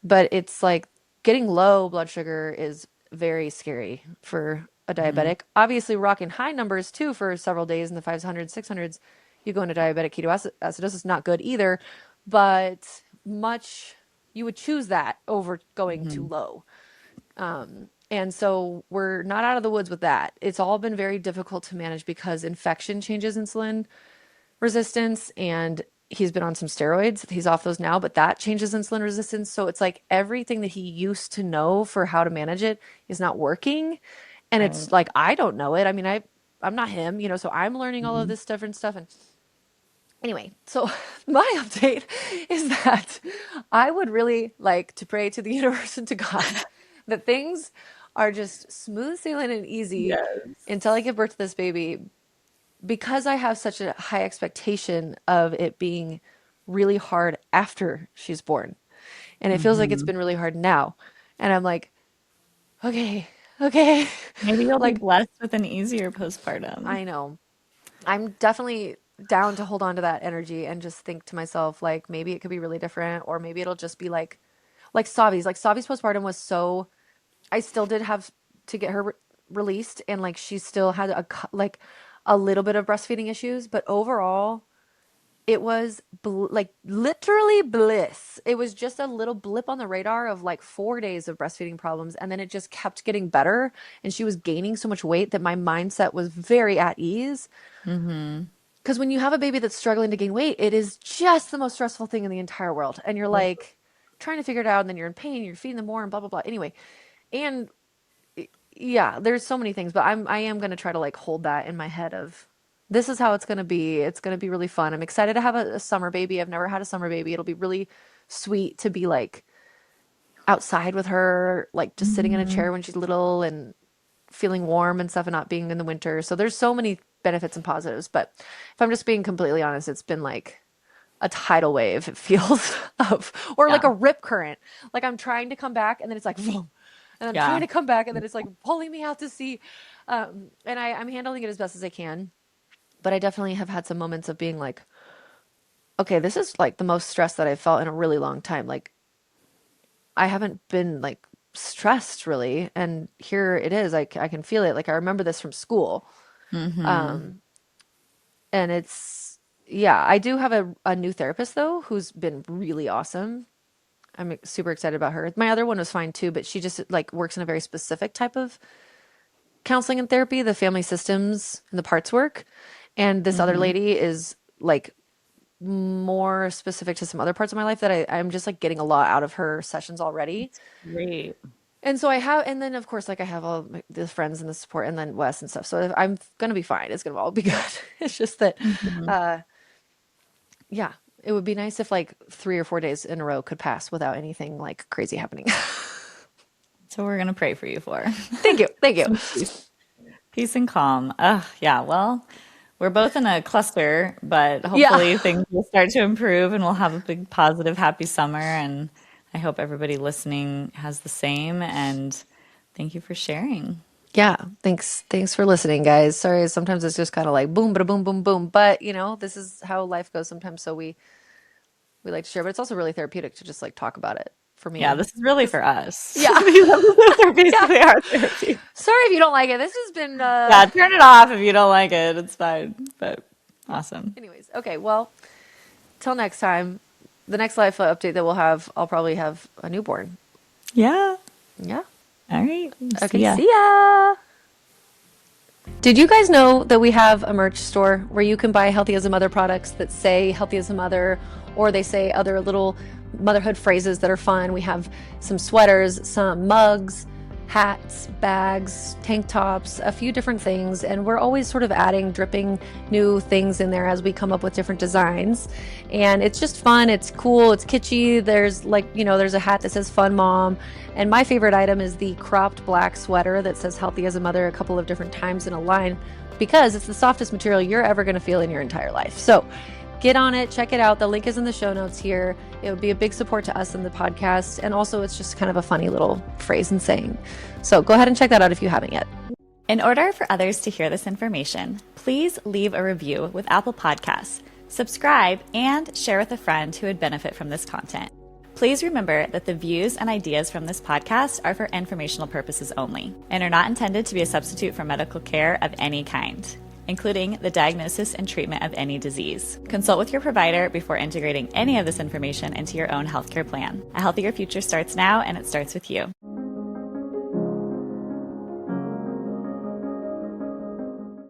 But it's like getting low blood sugar is very scary for a Hmm. diabetic. Obviously, rocking high numbers too for several days in the 500s, 600s, you go into diabetic ketoacidosis, not good either, but much you would choose that over going too Hmm. low. And so we're not out of the woods with that. It's all been very difficult to manage because infection changes insulin resistance and he's been on some steroids. He's off those now, but that changes insulin resistance. So it's like everything that he used to know for how to manage it is not working. And Right. it's like I don't know it. I mean, I'm not him, so I'm learning all of Hmm. this different stuff and anyway, so my update is that I would really like to pray to the universe and to God that things are just smooth sailing and easy until I Yes. give birth to this baby because I have such a high expectation of it being really hard after she's born. And it feels like it's Hmm. been really hard now. And I'm like, okay, okay. Maybe you'll be Like, blessed with an easier postpartum. I know. I'm definitely down to hold on to that energy and just think to myself, like, maybe it could be really different, or maybe it'll just be like Savi's. Like, Savi's postpartum was so, I still did have to get her released, and like, she still had like a little bit of breastfeeding issues, but overall, it was like literally bliss. It was just a little blip on the radar of like 4 days of breastfeeding problems. And then it just kept getting better. And she was gaining so much weight that my mindset was very at ease. Hmm. Because when you have a baby that's struggling to gain weight, it is just the most stressful thing in the entire world. And you're like trying to figure it out. And then you're in pain, you're feeding them more and blah, blah, blah. Anyway. And yeah, there's so many things, but I am going to try to like hold that in my head of this is how it's going to be. It's going to be really fun. I'm excited to have a summer baby. I've never had a summer baby. It'll be really sweet to be like outside with her, like just sitting in a Hmm. chair when she's little and feeling warm and stuff and not being in the winter. So there's so many benefits and positives, but if I'm just being completely honest, it's been like a tidal wave, it feels of, or like Yeah. a rip current. Like I'm trying to come back and then it's like, boom. And I'm trying Yeah. to come back and then it's like pulling me out to sea. And I'm handling it as best as I can. But I definitely have had some moments of being like, okay, this is like the most stress that I've felt in a really long time. Like I haven't been like stressed really. And here it is. I can feel it. Like I remember this from school. Hmm. Um, and it's, yeah, I do have a new therapist though, who's been really awesome. I'm super excited about her. My other one was fine too, but she just like works in a very specific type of counseling and therapy, the family systems and the parts work. And this other Hmm. lady is like more specific to some other parts of my life that I'm just like getting a lot out of her sessions already. Great. And so I have, and then of course, like I have all the friends and the support and then Wes and stuff. So I'm going to be fine. It's going to all be good. It's just that, Hmm. uh, yeah, it would be nice if like 3 or 4 days in a row could pass without anything like crazy happening. So we're gonna pray for you for Thank you. Thank you. some peace and calm. Yeah. Well, we're both in a cluster, but Yeah. hopefully things will start to improve and we'll have a big positive, happy summer. And I hope everybody listening has the same. And thank you for sharing. Yeah, thanks. Thanks for listening, guys. Sorry, sometimes it's just kind of like boom, bada boom, boom, boom. But this is how life goes sometimes. So we like to share, but it's also really therapeutic to just like talk about it for Yeah, me. this is really for us. Yeah. These episodes are Yeah. basically our therapy. Sorry if you don't like it. This has been Yeah, turn it off if you don't like it. It's fine. But awesome. anyways. Okay, well, till next time. The next life update that we'll have, I'll probably have a newborn. Yeah. Yeah. All right. Okay, See ya. see ya. Did you guys know that we have a merch store where you can buy Healthy as a Mother products that say Healthy as a Mother, or they say other little motherhood phrases that are fun? We have some sweaters, some mugs, hats, bags, tank tops, a few different things, and we're always sort of dripping new things in there as we come up with different designs. And it's just fun, it's cool, it's kitschy. There's there's a hat that says Fun Mom, and my favorite item is the cropped black sweater that says Healthy as a Mother a couple of different times in a line, because it's the softest material you're ever going to feel in your entire life. So get on it, check it out. The link is in the show notes here. It would be a big support to us in the podcast. And also, it's just kind of a funny little phrase and saying. So go ahead and check that out if you haven't yet. In order for others to hear this information, please leave a review with Apple Podcasts, subscribe, and share with a friend who would benefit from this content. Please remember that the views and ideas from this podcast are for informational purposes only and are not intended to be a substitute for medical care of any kind, including the diagnosis and treatment of any disease. Consult with your provider before integrating any of this information into your own healthcare plan. A healthier future starts now, and it starts with you.